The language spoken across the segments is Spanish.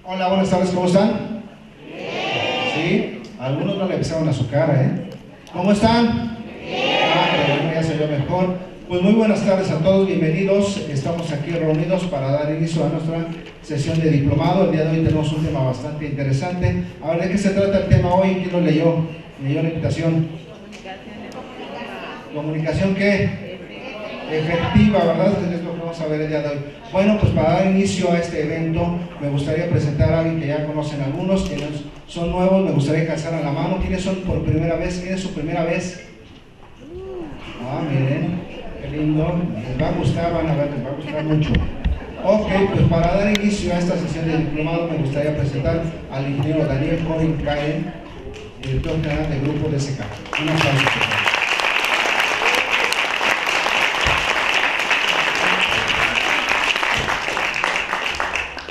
Hola, buenas tardes, ¿cómo están? Sí, algunos no le avisaron a su cara, ¿eh? ¿Cómo están? Pero bueno, ya se vio mejor. Pues muy buenas tardes a todos, bienvenidos. Estamos aquí reunidos para dar inicio a nuestra sesión de diplomado. El día de hoy tenemos un tema bastante interesante. A ver, ¿de qué se trata el tema hoy? ¿Quién lo leyó? ¿Leyó la invitación? ¿Comunicación qué? Efectiva, ¿verdad? Es lo que vamos a ver el día de hoy. Bueno, pues para dar inicio a este evento, me gustaría presentar a alguien que ya conocen algunos, que son nuevos. Me gustaría que alzaran la mano. ¿Quiénes son por primera vez? ¿Quién es su primera vez? Miren, qué lindo. Les va a gustar, van a ver, les va a gustar mucho. Ok, pues para dar inicio a esta sesión de diplomado, me gustaría presentar al ingeniero Daniel Corin Caen, director general del grupo DSK. Un aplauso, por favor.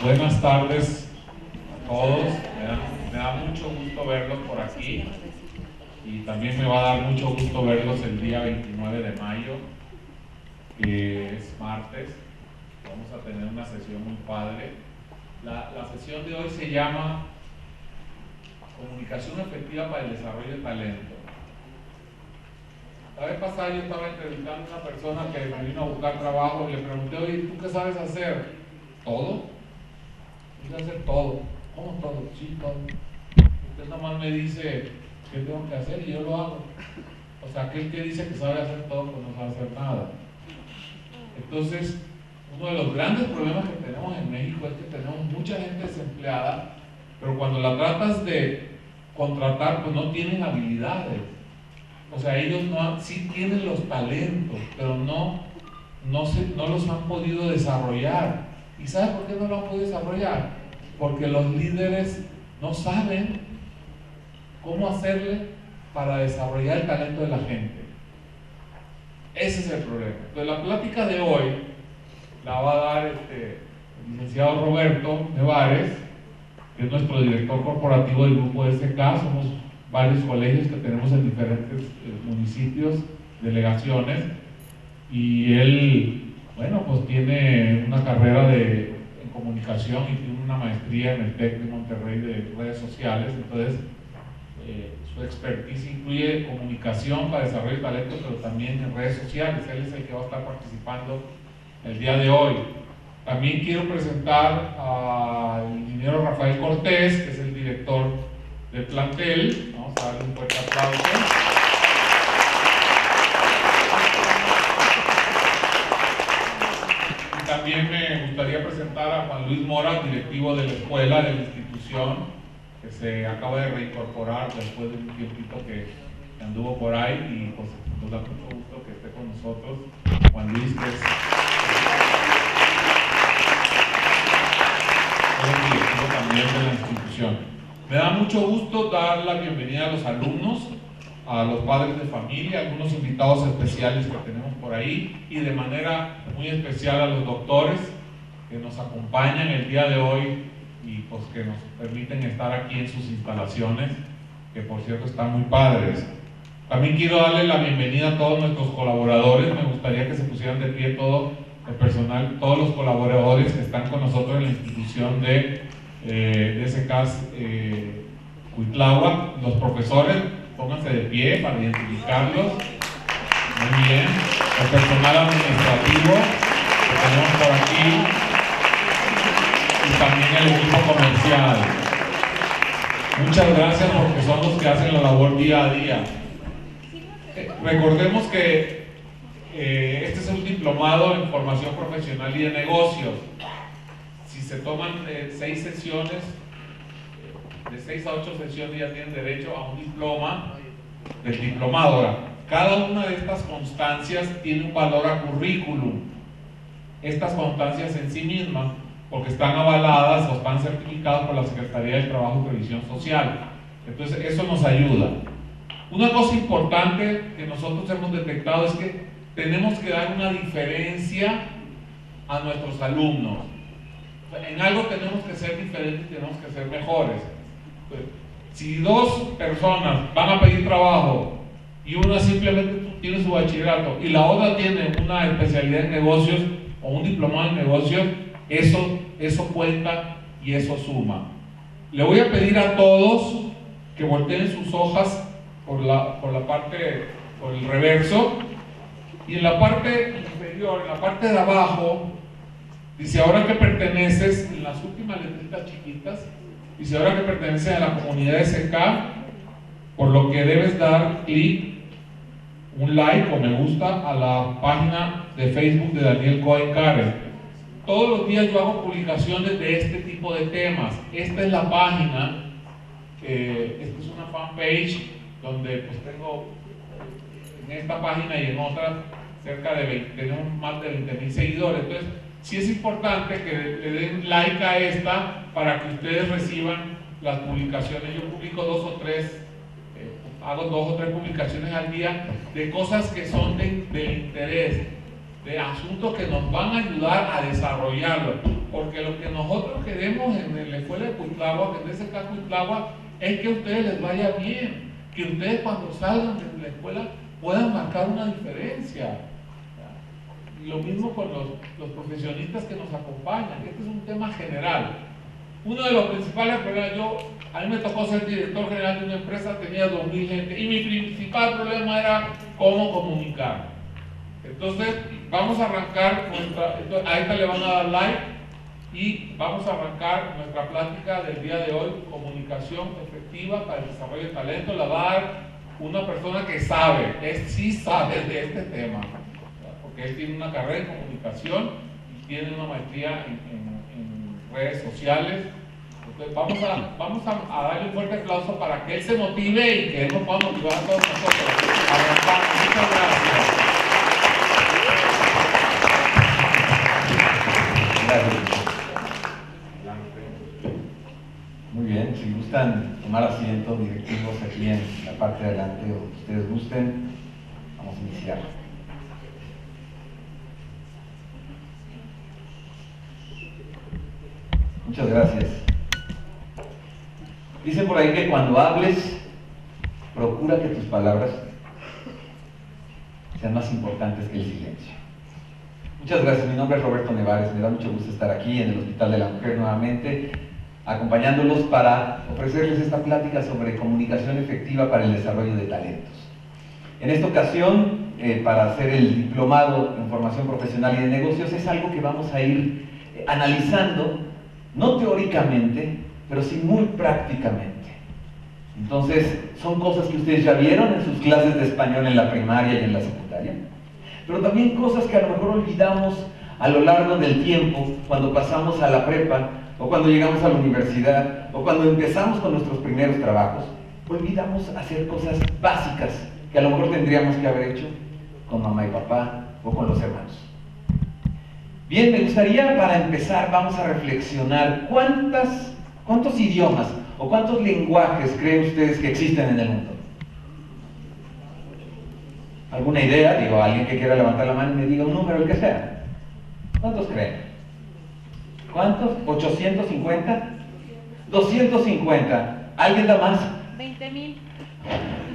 Buenas tardes a todos, me da mucho gusto verlos por aquí y también me va a dar mucho gusto verlos el día 29 de mayo, que es martes. Vamos a tener una sesión muy padre. La sesión de hoy se llama Comunicación efectiva para el desarrollo de talento. La vez pasada yo estaba entrevistando a una persona que me vino a buscar trabajo y le pregunté: oye, ¿tú qué sabes hacer? ¿Todo? Yo sé hacer todo. ¿Cómo todo? Sí, todo. Usted nada más me dice qué tengo que hacer y yo lo hago. O sea, aquel que dice que sabe hacer todo, pues no sabe hacer nada. Entonces, uno de los grandes problemas que tenemos en México es que tenemos mucha gente desempleada, pero cuando la tratas de contratar, pues no tienen habilidades. O sea, ellos sí tienen los talentos, pero no los han podido desarrollar. ¿Y sabe por qué no lo han podido desarrollar? Porque los líderes no saben cómo hacerle para desarrollar el talento de la gente. Ese es el problema. Entonces, la plática de hoy la va a dar el licenciado Roberto Nevares, que es nuestro director corporativo del grupo DSK. Somos varios colegios que tenemos en diferentes municipios, delegaciones, y él, bueno, pues tiene una carrera en comunicación y tiene una maestría en el TEC de Monterrey de redes sociales. Entonces, su expertise incluye comunicación para desarrollo de talento, pero también en redes sociales. Él es el que va a estar participando el día de hoy. También quiero presentar al ingeniero Rafael Cortés, que es el director del plantel. Vamos a darle un fuerte aplauso. También me gustaría presentar a Juan Luis Mora, directivo de la escuela, de la institución, que se acaba de reincorporar después de un tiempito que anduvo por ahí, y pues nos da mucho gusto que esté con nosotros Juan Luis, que es el directivo también de la institución. Me da mucho gusto dar la bienvenida a los alumnos, a los padres de familia, a algunos invitados especiales que tenemos por ahí, y de manera muy especial a los doctores que nos acompañan el día de hoy y pues que nos permiten estar aquí en sus instalaciones, que por cierto están muy padres. También quiero darle la bienvenida a todos nuestros colaboradores. Me gustaría que se pusieran de pie todo el personal, todos los colaboradores que están con nosotros en la institución de DSK Cuitláhuac. Los profesores, pónganse de pie para identificarlos. Muy bien. El personal administrativo que tenemos por aquí, y también el equipo comercial. Muchas gracias, porque son los que hacen la labor día a día. Recordemos que este es un diplomado en formación profesional y de negocios. Si se toman 6 sesiones, de 6 a 8 sesiones, ya tienen derecho a un diploma del diplomado. Ahora, cada una de estas constancias tiene un valor a currículum. Estas constancias en sí mismas, porque están avaladas o están certificadas por la Secretaría del Trabajo y Previsión Social. Entonces, eso nos ayuda. Una cosa importante que nosotros hemos detectado es que tenemos que dar una diferencia a nuestros alumnos. En algo tenemos que ser diferentes y tenemos que ser mejores. Si 2 personas van a pedir trabajo y una simplemente tiene su bachillerato y la otra tiene una especialidad en negocios o un diplomado en negocios, eso cuenta y eso suma. Le voy a pedir a todos que volteen sus hojas por la parte, por el reverso, y en la parte inferior, en la parte de abajo, dice: ahora que perteneces, en las últimas letritas chiquitas, dice: ahora que perteneces a la comunidad SK, por lo que debes dar clic, un like o me gusta a la página de Facebook de Daniel Cohen Karen. Todos los días yo hago publicaciones de este tipo de temas. Esta es la página, esta es una fanpage donde pues tengo en esta página y en otras cerca de 20, tenemos más de 20,000 seguidores. Entonces sí es importante que le den like a esta para que ustedes reciban las publicaciones. Yo publico hago 2 o 3 publicaciones al día de cosas que son de interés, de asuntos que nos van a ayudar a desarrollarlo, porque lo que nosotros queremos en la escuela de Cuitlahua, que en ese caso Cuitlahua, es que a ustedes les vaya bien, que ustedes cuando salgan de la escuela puedan marcar una diferencia. Y lo mismo con los profesionistas que nos acompañan. Este es un tema general. Uno de los principales problemas, a mí me tocó ser director general de una empresa, tenía 2,000 gente, y mi principal problema era cómo comunicar. Entonces, vamos a arrancar a esta le van a dar like, y vamos a arrancar nuestra plática del día de hoy: comunicación efectiva para el desarrollo de talento. La va a dar una persona que sabe, sí sabe de este tema, porque él tiene una carrera en comunicación y tiene una maestría en redes sociales. Entonces vamos a darle un fuerte aplauso para que él se motive y que él nos pueda motivar a todos nosotros a arrancar. Muchas gracias. Gracias. Muy bien, si gustan tomar asiento, directivos, aquí en la parte de adelante, o ustedes gusten, vamos a iniciar. Muchas gracias. Dicen por ahí que cuando hables, procura que tus palabras sean más importantes que el silencio. Muchas gracias, mi nombre es Roberto Nevares, me da mucho gusto estar aquí en el Hospital de la Mujer nuevamente, acompañándolos para ofrecerles esta plática sobre comunicación efectiva para el desarrollo de talentos. En esta ocasión, para hacer el diplomado en formación profesional y de negocios, es algo que vamos a ir analizando, no teóricamente, pero sí muy prácticamente. Entonces, son cosas que ustedes ya vieron en sus clases de español en la primaria y en la secundaria, pero también cosas que a lo mejor olvidamos a lo largo del tiempo, cuando pasamos a la prepa, o cuando llegamos a la universidad, o cuando empezamos con nuestros primeros trabajos. Olvidamos hacer cosas básicas que a lo mejor tendríamos que haber hecho con mamá y papá, o con los hermanos. Bien, me gustaría, para empezar, vamos a reflexionar ¿cuántos idiomas o cuántos lenguajes creen ustedes que existen en el mundo? ¿Alguna idea? Digo, alguien que quiera levantar la mano y me diga un número, el que sea. ¿Cuántos creen? ¿Cuántos? ¿850? ¿250? ¿Alguien da más? 20,000.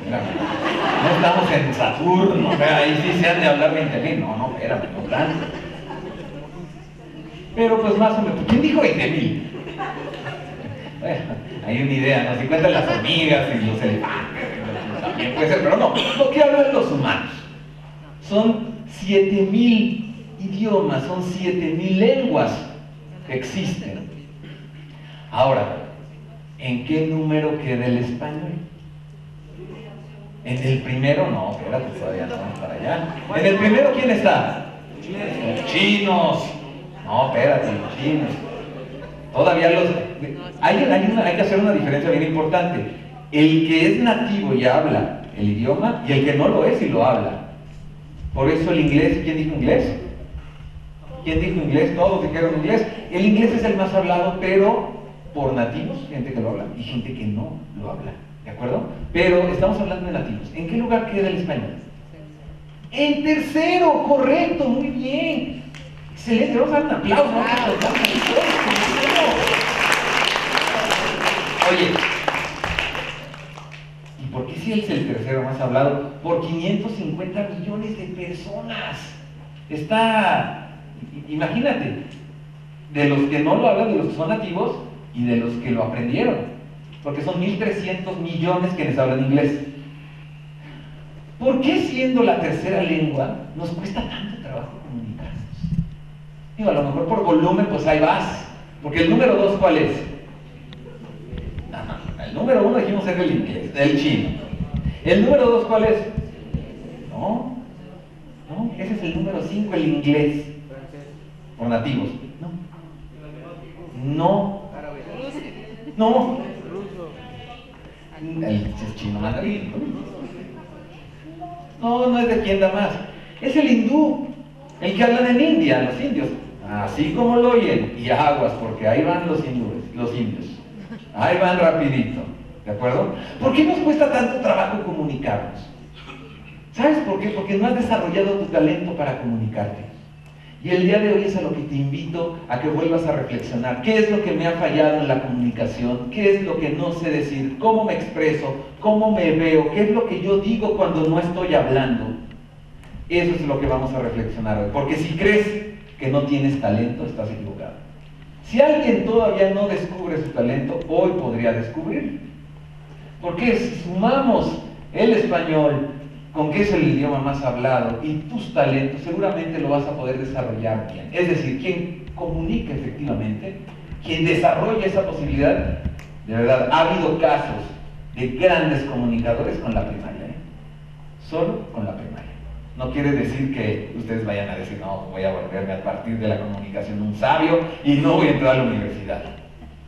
No estamos en Saturno, ahí sí se han de hablar 20,000. No, espérame, no tanto. Pero pues más o menos, ¿quién dijo 20,000? Bueno, hay una idea, ¿no? Si cuentan las hormigas y los elefantes, también puede ser, pero no, lo que hablan los humanos. Son 7,000 idiomas, son 7,000 lenguas que existen. Ahora, ¿en qué número queda el español? ¿En el primero? No, espérate, todavía no vamos para allá. ¿En el primero quién está? Los chinos. No, espérate, los chinos. Todavía hay que hacer una diferencia bien importante. El que es nativo y habla el idioma, y el que no lo es y lo habla. Por eso el inglés, ¿quién dijo inglés? ¿Quién dijo inglés? Todos dijeron inglés. El inglés es el más hablado, pero por nativos, gente que lo habla, y gente que no lo habla. ¿De acuerdo? Pero estamos hablando de nativos. ¿En qué lugar queda el español? En tercero, correcto, muy bien. Excelente, vamos a dar un aplauso. Oye, ¿y por qué si es el tercero más hablado? Por 550 millones de personas. Imagínate, de los que no lo hablan, de los que son nativos, y de los que lo aprendieron, porque son 1.300 millones quienes hablan inglés. ¿Por qué siendo la tercera lengua nos cuesta tanto trabajo comunicarnos? Digo, a lo mejor por volumen, pues ahí vas, porque el número 2, ¿cuál es? No, el número 1 dijimos es el inglés, el chino. ¿El número 2 cuál es? No, ese es el número 5, el inglés, por nativos. No, el chino mandarín. No es de quien da más. Es el hindú, el que hablan en India, los indios. Así como lo oyen, y aguas, porque ahí van los indios. Ahí van rapidito, ¿de acuerdo? ¿Por qué nos cuesta tanto trabajo comunicarnos? ¿Sabes por qué? Porque no has desarrollado tu talento para comunicarte. Y el día de hoy es a lo que te invito a que vuelvas a reflexionar. ¿Qué es lo que me ha fallado en la comunicación? ¿Qué es lo que no sé decir? ¿Cómo me expreso? ¿Cómo me veo? ¿Qué es lo que yo digo cuando no estoy hablando? Eso es lo que vamos a reflexionar hoy. Porque si crees que no tienes talento, estás equivocado. Si alguien todavía no descubre su talento, hoy podría descubrir. Porque si sumamos el español, con que es el idioma más hablado, y tus talentos, seguramente lo vas a poder desarrollar bien. Es decir, quien comunica efectivamente, quien desarrolla esa posibilidad, de verdad, ha habido casos de grandes comunicadores con la primaria, solo con la primaria. No quiere decir que ustedes vayan a decir, no, voy a volverme a partir de la comunicación un sabio y no voy a entrar a la universidad.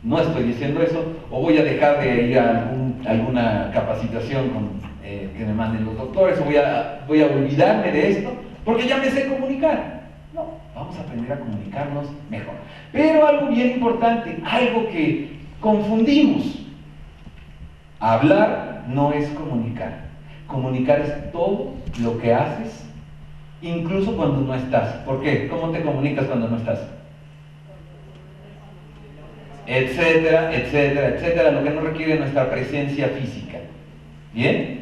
No estoy diciendo eso, o voy a dejar de ir a alguna capacitación que me manden los doctores, o voy a olvidarme de esto, porque ya me sé comunicar. No, vamos a aprender a comunicarnos mejor. Pero algo bien importante, algo que confundimos. Hablar no es comunicar. Comunicar es todo lo que haces, incluso cuando no estás. ¿Por qué? ¿Cómo te comunicas cuando no estás? Etcétera, etcétera, etcétera, lo que no requiere nuestra presencia física. ¿Bien?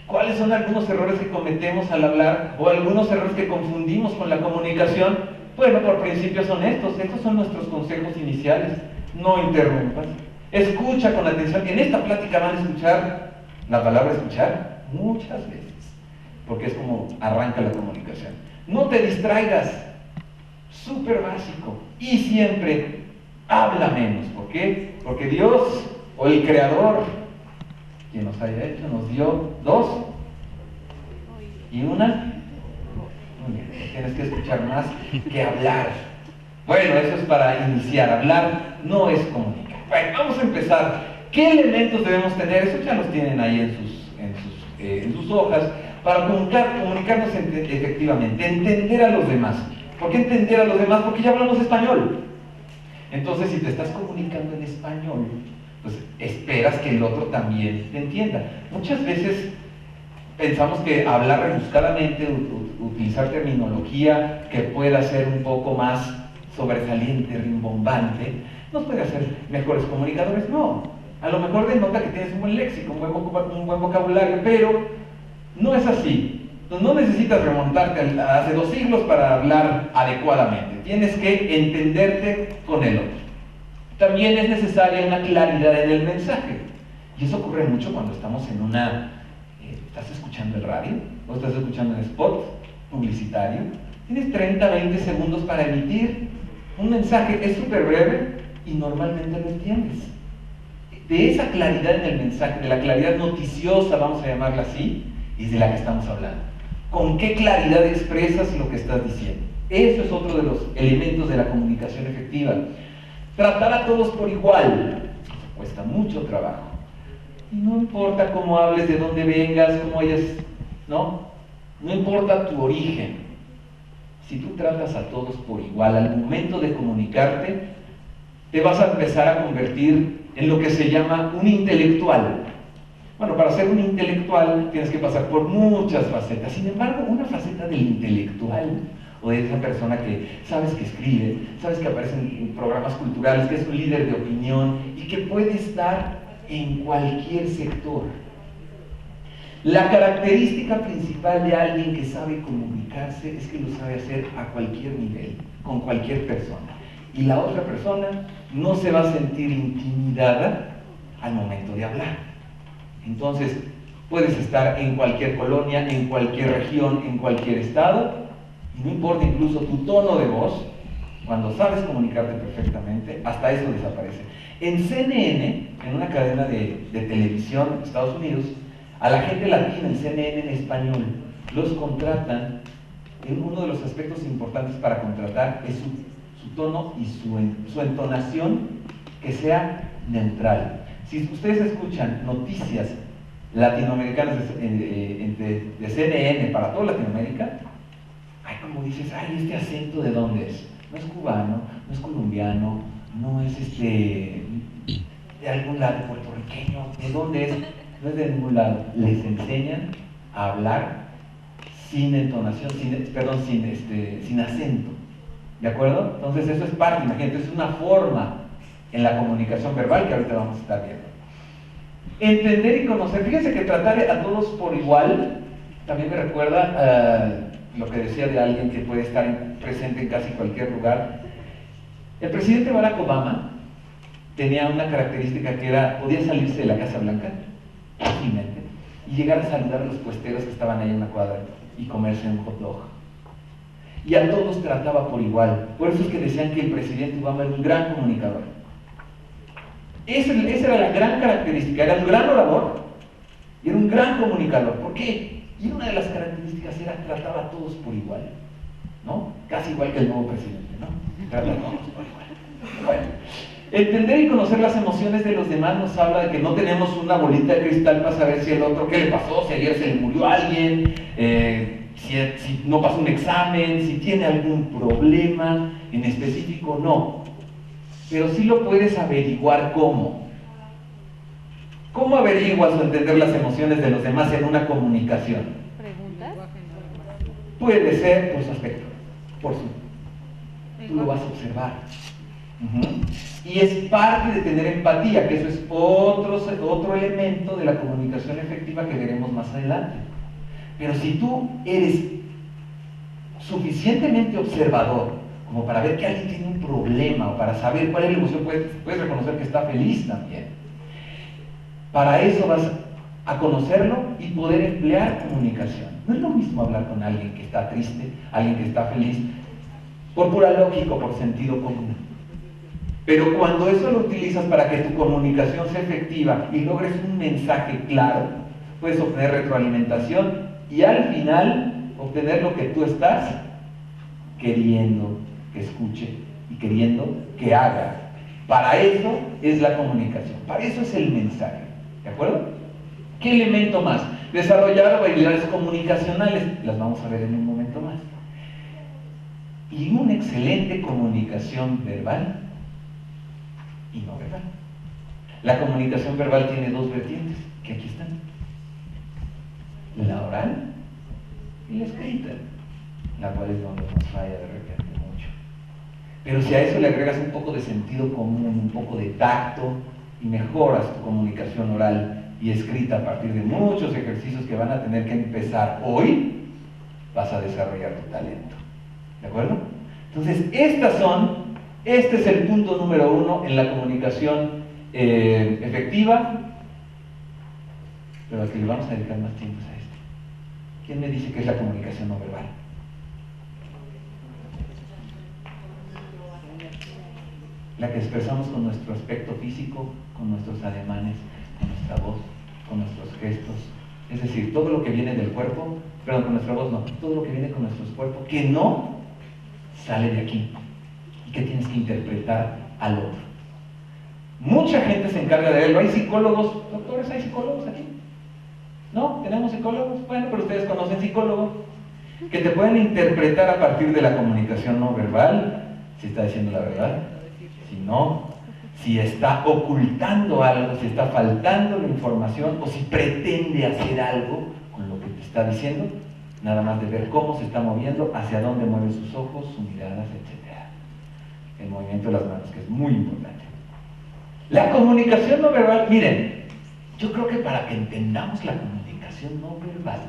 ¿Cuáles son algunos errores que cometemos al hablar o algunos errores que confundimos con la comunicación? Bueno, por principio son estos son nuestros consejos iniciales. No interrumpas, escucha con atención. En esta plática van a escuchar la palabra escuchar muchas veces, porque es como arranca la comunicación. No te distraigas, súper básico, y siempre habla menos. ¿Por qué? Porque Dios o el Creador, quien nos haya hecho, nos dio 2 y 1. Muy bien, tienes que escuchar más que hablar. Bueno, eso es para iniciar. Hablar no es comunicar. Bueno, vamos a empezar. ¿Qué elementos debemos tener? Eso ya los tienen ahí en sus hojas, para comunicarnos efectivamente, entender a los demás. ¿Por qué entender a los demás? Porque ya hablamos español. Entonces, si te estás comunicando en español, pues esperas que el otro también te entienda. Muchas veces pensamos que hablar rebuscadamente, utilizar terminología que pueda ser un poco más sobresaliente, rimbombante, nos puede hacer mejores comunicadores. No, a lo mejor denota que tienes un buen léxico, un buen vocabulario, pero no es así. No necesitas remontarte a hace 2 siglos para hablar adecuadamente. Tienes que entenderte con el otro. También es necesaria una claridad en el mensaje. Y eso ocurre mucho cuando estamos en estás escuchando el radio, o estás escuchando un spot publicitario. Tienes 30, 20 segundos para emitir un mensaje. Es súper breve y normalmente lo entiendes. De esa claridad en el mensaje, de la claridad noticiosa, vamos a llamarla así, es de la que estamos hablando. ¿Con qué claridad expresas lo que estás diciendo? Eso es otro de los elementos de la comunicación efectiva. Tratar a todos por igual cuesta mucho trabajo. Y no importa cómo hables, de dónde vengas, cómo hayas, no importa tu origen. Si tú tratas a todos por igual, al momento de comunicarte, te vas a empezar a convertir en lo que se llama un intelectual. Bueno, para ser un intelectual tienes que pasar por muchas facetas. Sin embargo, una faceta del intelectual, o de esa persona que sabes que escribe, sabes que aparece en programas culturales, que es un líder de opinión y que puede estar en cualquier sector. La característica principal de alguien que sabe comunicarse es que lo sabe hacer a cualquier nivel, con cualquier persona. y la otra persona no se va a sentir intimidada al momento de hablar. Entonces, puedes estar en cualquier colonia, en cualquier región, en cualquier estado, y no importa incluso tu tono de voz, cuando sabes comunicarte perfectamente, hasta eso desaparece. En CNN, en una cadena de televisión en Estados Unidos, a la gente latina en CNN en español los contratan. Uno de los aspectos importantes para contratar es su tono y su entonación que sea neutral. Si ustedes escuchan noticias latinoamericanas de CNN para toda Latinoamérica, ay, como dices, ay, este acento ¿de dónde es? No es cubano, no es colombiano, no es de algún lado puertorriqueño, ¿de dónde es? No es de ningún lado. Les enseñan a hablar sin entonación, sin acento, ¿de acuerdo? Entonces eso es parte, imagínate, es una forma en la comunicación verbal que ahorita vamos a estar viendo. Entender y conocer, fíjense que tratar a todos por igual también me recuerda lo que decía de alguien que puede estar presente en casi cualquier lugar. El presidente Barack Obama tenía una característica que era, podía salirse de la Casa Blanca fácilmente y llegar a saludar a los puesteros que estaban ahí en la cuadra y comerse un hot dog. Y a todos trataba por igual. Por eso es que decían que el presidente Obama era un gran comunicador. Esa era la gran característica, era un gran orador y era un gran comunicador. ¿Por qué? Y una de las características era trataba a todos por igual, ¿no? Casi igual que el nuevo presidente, ¿no? Trataba a todos por igual. Bueno, entender y conocer las emociones de los demás nos habla de que no tenemos una bolita de cristal para saber si el otro, qué le pasó, si ayer se le murió a alguien, si no pasó un examen, si tiene algún problema en específico, no. Pero sí lo puedes averiguar cómo. ¿Cómo averiguas o entender las emociones de los demás en una comunicación? ¿Preguntas? Puede ser por su aspecto, por su... Tú lo vas a observar. Y es parte de tener empatía, que eso es otro elemento de la comunicación efectiva que veremos más adelante. Pero si tú eres suficientemente observador como para ver que alguien tiene un problema o para saber cuál es la emoción, puedes reconocer que está feliz también. Para eso vas a conocerlo y poder emplear comunicación. No es lo mismo hablar con alguien que está triste, alguien que está feliz, por pura lógica, por sentido común. Pero cuando eso lo utilizas para que tu comunicación sea efectiva y logres un mensaje claro, puedes obtener retroalimentación y al final obtener lo que tú estás queriendo que escuche y queriendo que haga. Para eso es la comunicación, para eso es el mensaje, ¿de acuerdo? ¿Qué elemento más? Desarrollar habilidades comunicacionales, las vamos a ver en un momento más. Y una excelente comunicación verbal y no verbal. La comunicación verbal tiene dos vertientes, que aquí están: la oral y la escrita, la cual es donde nos falla de repente mucho. Pero si a eso le agregas un poco de sentido común, un poco de tacto, y mejoras tu comunicación oral y escrita a partir de muchos ejercicios que van a tener que empezar hoy, vas a desarrollar tu talento. ¿De acuerdo? Entonces, este es el punto número 1 en la comunicación efectiva, pero al que le vamos a dedicar más tiempo es a este. ¿Quién me dice qué es la comunicación no verbal? La que expresamos con nuestro aspecto físico, con nuestros ademanes, con nuestra voz, con nuestros gestos. Es decir, todo lo que viene del cuerpo, perdón, con nuestra voz no, todo lo que viene con nuestros cuerpos, que no sale de aquí y que tienes que interpretar al otro. Mucha gente se encarga de verlo. Hay psicólogos, doctores, ¿hay psicólogos aquí? ¿No? ¿Tenemos psicólogos? Bueno, pero ustedes conocen psicólogos que te pueden interpretar a partir de la comunicación no verbal, si está diciendo la verdad, si no, si está ocultando algo, si está faltando la información o si pretende hacer algo con lo que te está diciendo, nada más de ver cómo se está moviendo, hacia dónde mueve sus ojos, sus miradas, etc. El movimiento de las manos, que es muy importante. La comunicación no verbal, miren, yo creo que para que entendamos la comunicación no verbal,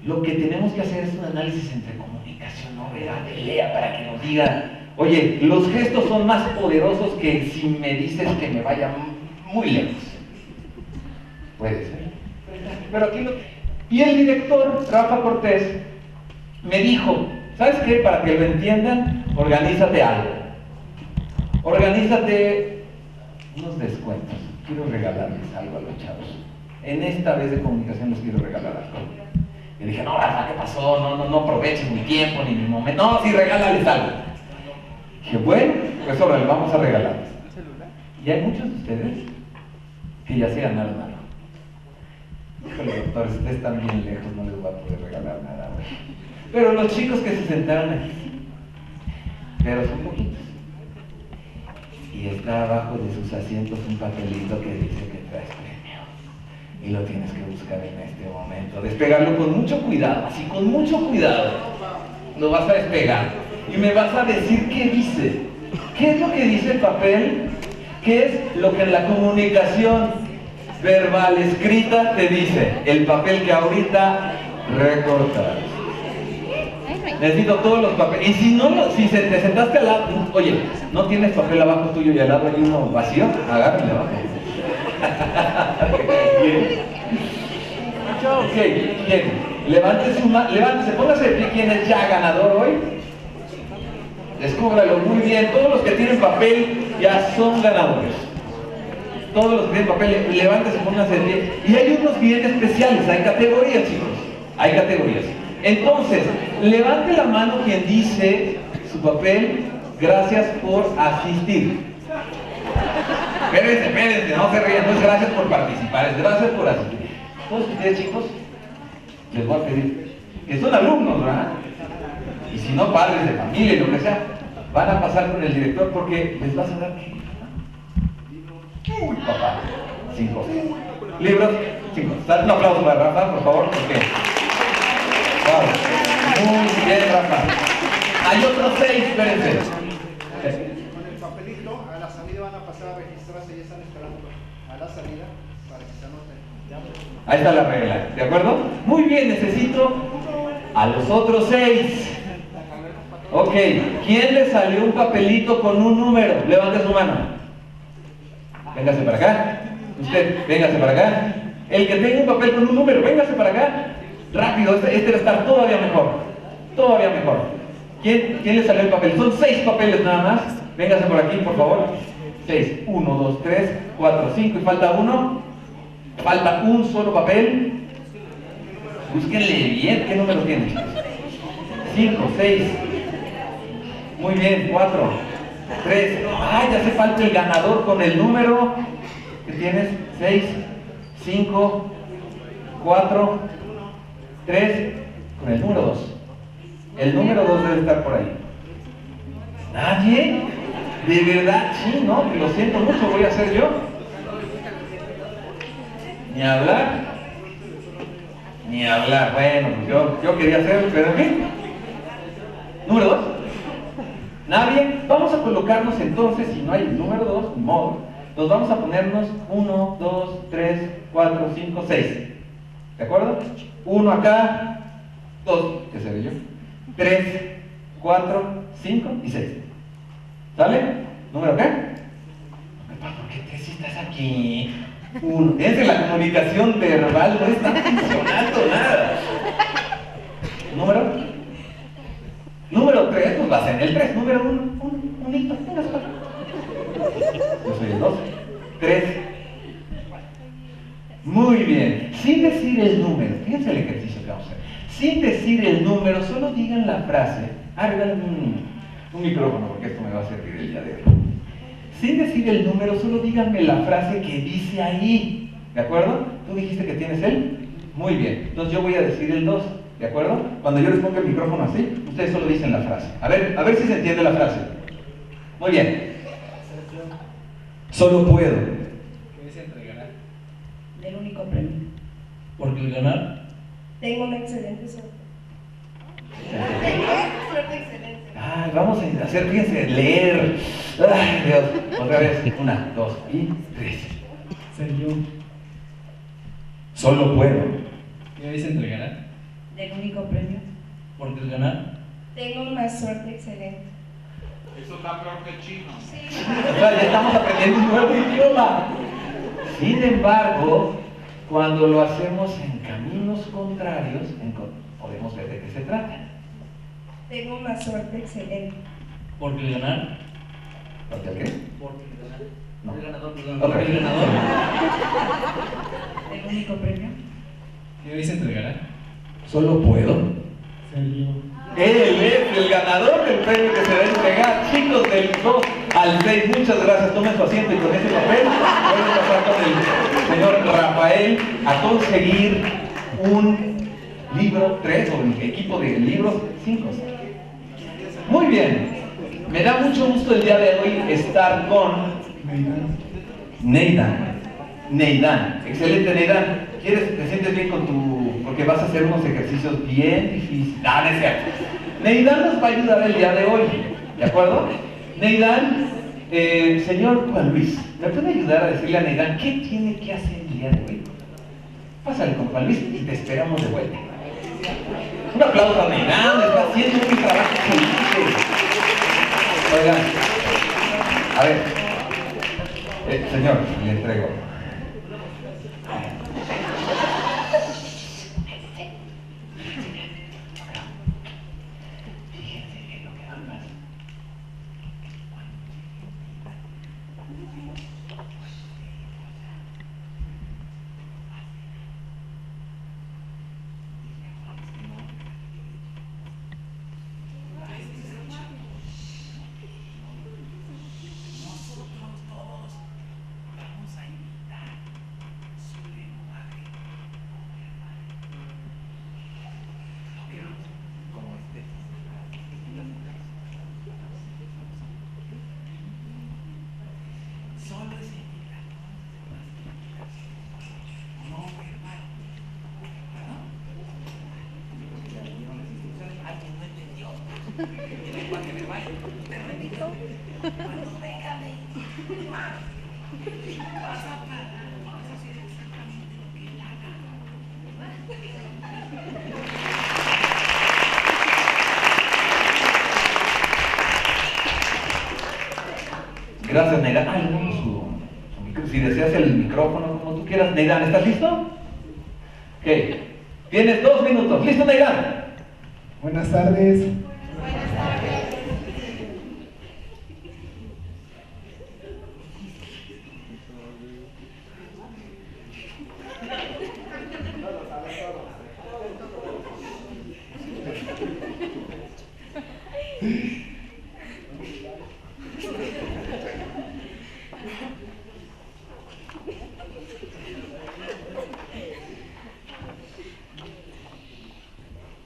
lo que tenemos que hacer es un análisis entre comunicación no verbal, lea para que nos diga Oye, los gestos son más poderosos que si me dices que me vaya muy lejos. Puede ser. Pero aquí no. Y el director, Rafa Cortés, me dijo, ¿sabes qué? Para que lo entiendan, organízate algo. Organízate unos descuentos. Quiero regalarles algo a los chavos. En esta vez de comunicación les quiero regalar algo. Y dije, no, Rafa, ¿qué pasó? No aproveches mi tiempo ni mi momento. No, sí, regálales algo. Dije, bueno, pues órale, vamos a regalarles. Y hay muchos de ustedes que ya se ganaron algo. Híjole, doctores, ustedes están bien lejos, no les voy a poder regalar nada. Pero los chicos que se sentaron aquí, pero son poquitos. Y está abajo de sus asientos un papelito que dice que traes premio. Y lo tienes que buscar en este momento. Despegarlo con mucho cuidado, así con mucho cuidado. Lo vas a despegar. Y me vas a decir qué dice. ¿Qué es lo que dice el papel? ¿Qué es lo que en la comunicación verbal escrita te dice? El papel que ahorita recortas. Necesito todos los papeles. Y si no, si te sentaste al lado, oye, ¿no tienes papel abajo tuyo y al lado hay uno vacío? Agárrale abajo. Bien. Ok, bien. Levántese, póngase de pie. ¿Quién es ya ganador hoy? Descúbralo muy bien. Todos los que tienen papel ya son ganadores. Todos los que tienen papel, levántese, pónganse de pie. Y hay unos bien especiales. Hay categorías, chicos. Hay categorías. Entonces, levante la mano quien dice su papel, gracias por asistir. Espérense, no se rían, no es gracias por participar, es gracias por asistir. Todos ustedes, chicos, les voy a pedir, que son alumnos, ¿verdad? Y si no, padres de familia y lo que sea, van a pasar con el director porque les vas a dar ¿qué? Uy, papá, 5 libros, 5. Dale un aplauso para Rafa, por favor, porque... Wow. Muy bien, Rafa. Hay otros 6, espérense. Con el papelito, a la salida van a pasar a registrarse, ya están esperando a la salida para que se anoten. Ahí está la regla, ¿de acuerdo? Muy bien, necesito a los otros 6. Ok, ¿quién le salió un papelito con un número? Levante su mano. Véngase para acá. Usted, véngase para acá. El que tenga un papel con un número, véngase para acá. Rápido, este va a estar todavía mejor. Todavía mejor. ¿Quién le salió el papel? Son 6 papeles nada más. Véngase por aquí, por favor. 6. 1, 2, 3, 4, 5. ¿Y falta uno? Falta un solo papel. Búsquenle bien. ¿Qué número tiene, chicos? 5, 6. Muy bien, 4, 3. ¡Ay, ya hace falta el ganador con el número! ¿Qué tienes? 6, 5, 4, 3, con el número 2. El número 2 debe estar por ahí. ¿Nadie? ¿De verdad? Sí, no, lo siento mucho, voy a hacer yo. Ni hablar. Ni hablar. Bueno, pues yo quería hacerlo, pero en fin. Número 2. ¿Nadie? Vamos a colocarnos entonces, si no hay el número 2, modo, nos vamos a ponernos 1, 2, 3, 4, 5, 6. ¿De acuerdo? 1 acá, 2, que seré yo, 3, 4, 5 y 6. ¿Sale? ¿Número qué? ¿Por qué te estás aquí? 1. Es de la comunicación verbal, no está funcionando nada. ¿Número? Número 3, pues vas en el 3. Número 1, un hito, venga, yo soy el 2. 3. Muy bien. Sin decir el número, fíjense el ejercicio que vamos a hacer. Sin decir el número, solo digan la frase. Regalen un micrófono porque esto me va a servir el día de hoy. Sin decir el número, solo díganme la frase que dice ahí. ¿De acuerdo? ¿Tú dijiste que tienes él? Muy bien. Entonces yo voy a decir el 2. ¿De acuerdo? Cuando yo les ponga el micrófono así, ustedes solo dicen la frase. A ver si se entiende la frase. Muy bien. Solo puedo. ¿Qué se entregará? Del único premio. Porque el ganar. Tengo una excelente suerte. Suerte excelente. Ay, vamos a hacer, fíjense, leer. Ay, Dios. Otra vez. 1, 2 y 3. Ser yo. Solo puedo. ¿Qué se entregará? Del único premio. Porque el ganar. Tengo una suerte excelente. Eso está peor que chino. O sea, ya estamos aprendiendo un nuevo idioma. Sin embargo, cuando lo hacemos en caminos contrarios, podemos ver de qué se trata. Tengo una suerte excelente. Porque el ganar. ¿Por qué? Porque el ganar. No. El ganador, perdón. Ok. Porque el ganador. El único premio. ¿Qué hoy se entregará? Solo puedo. Ser yo. Él es el ganador del premio que se va a entregar. Chicos, del 2 al 6, muchas gracias. Tomen su asiento y con ese papel voy a pasar con el señor Rafael a conseguir un libro 3 o el equipo de libros 5. Muy bien. Me da mucho gusto el día de hoy estar con Neidan. Excelente, Neidan. ¿Te sientes bien con tu...? Porque vas a hacer unos ejercicios bien difíciles. No, no es cierto. Neidan nos va a ayudar el día de hoy. ¿De acuerdo? Neidan, señor Juan Luis, ¿me puede ayudar a decirle a Neidan qué tiene que hacer el día de hoy? Pásale con Juan Luis y te esperamos de vuelta. Un aplauso a Neidan, está haciendo un trabajo excelente. Oigan, a ver, señor, le entrego. Gracias, Neidan. Ah, le damos su micrófono. Si deseas el micrófono, como tú quieras. Neidan, ¿estás listo? Ok. Tienes 2 minutos. ¿Listo, Neidan? Buenas tardes.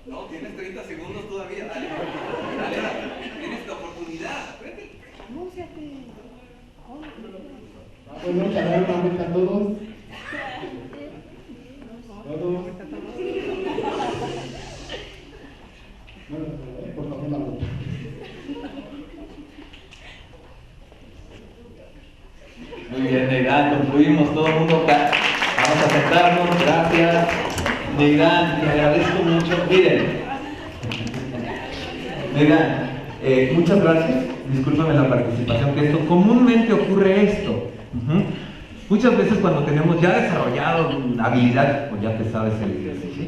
No, tienes 30 segundos todavía. Dale, tienes la oportunidad. ¿Puedo charlar una vuelta a todos? ¿Todos? Bueno, por favor, la vuelta. Muy bien, Neidan, concluimos todo el mundo. Vamos a sentarnos, gracias. Neidan, te agradezco mucho. Miren, Neidan, muchas gracias. Discúlpame la participación, que esto comúnmente ocurre esto. Muchas veces cuando tenemos ya desarrollado una habilidad, o ya te sabes el ejercicio,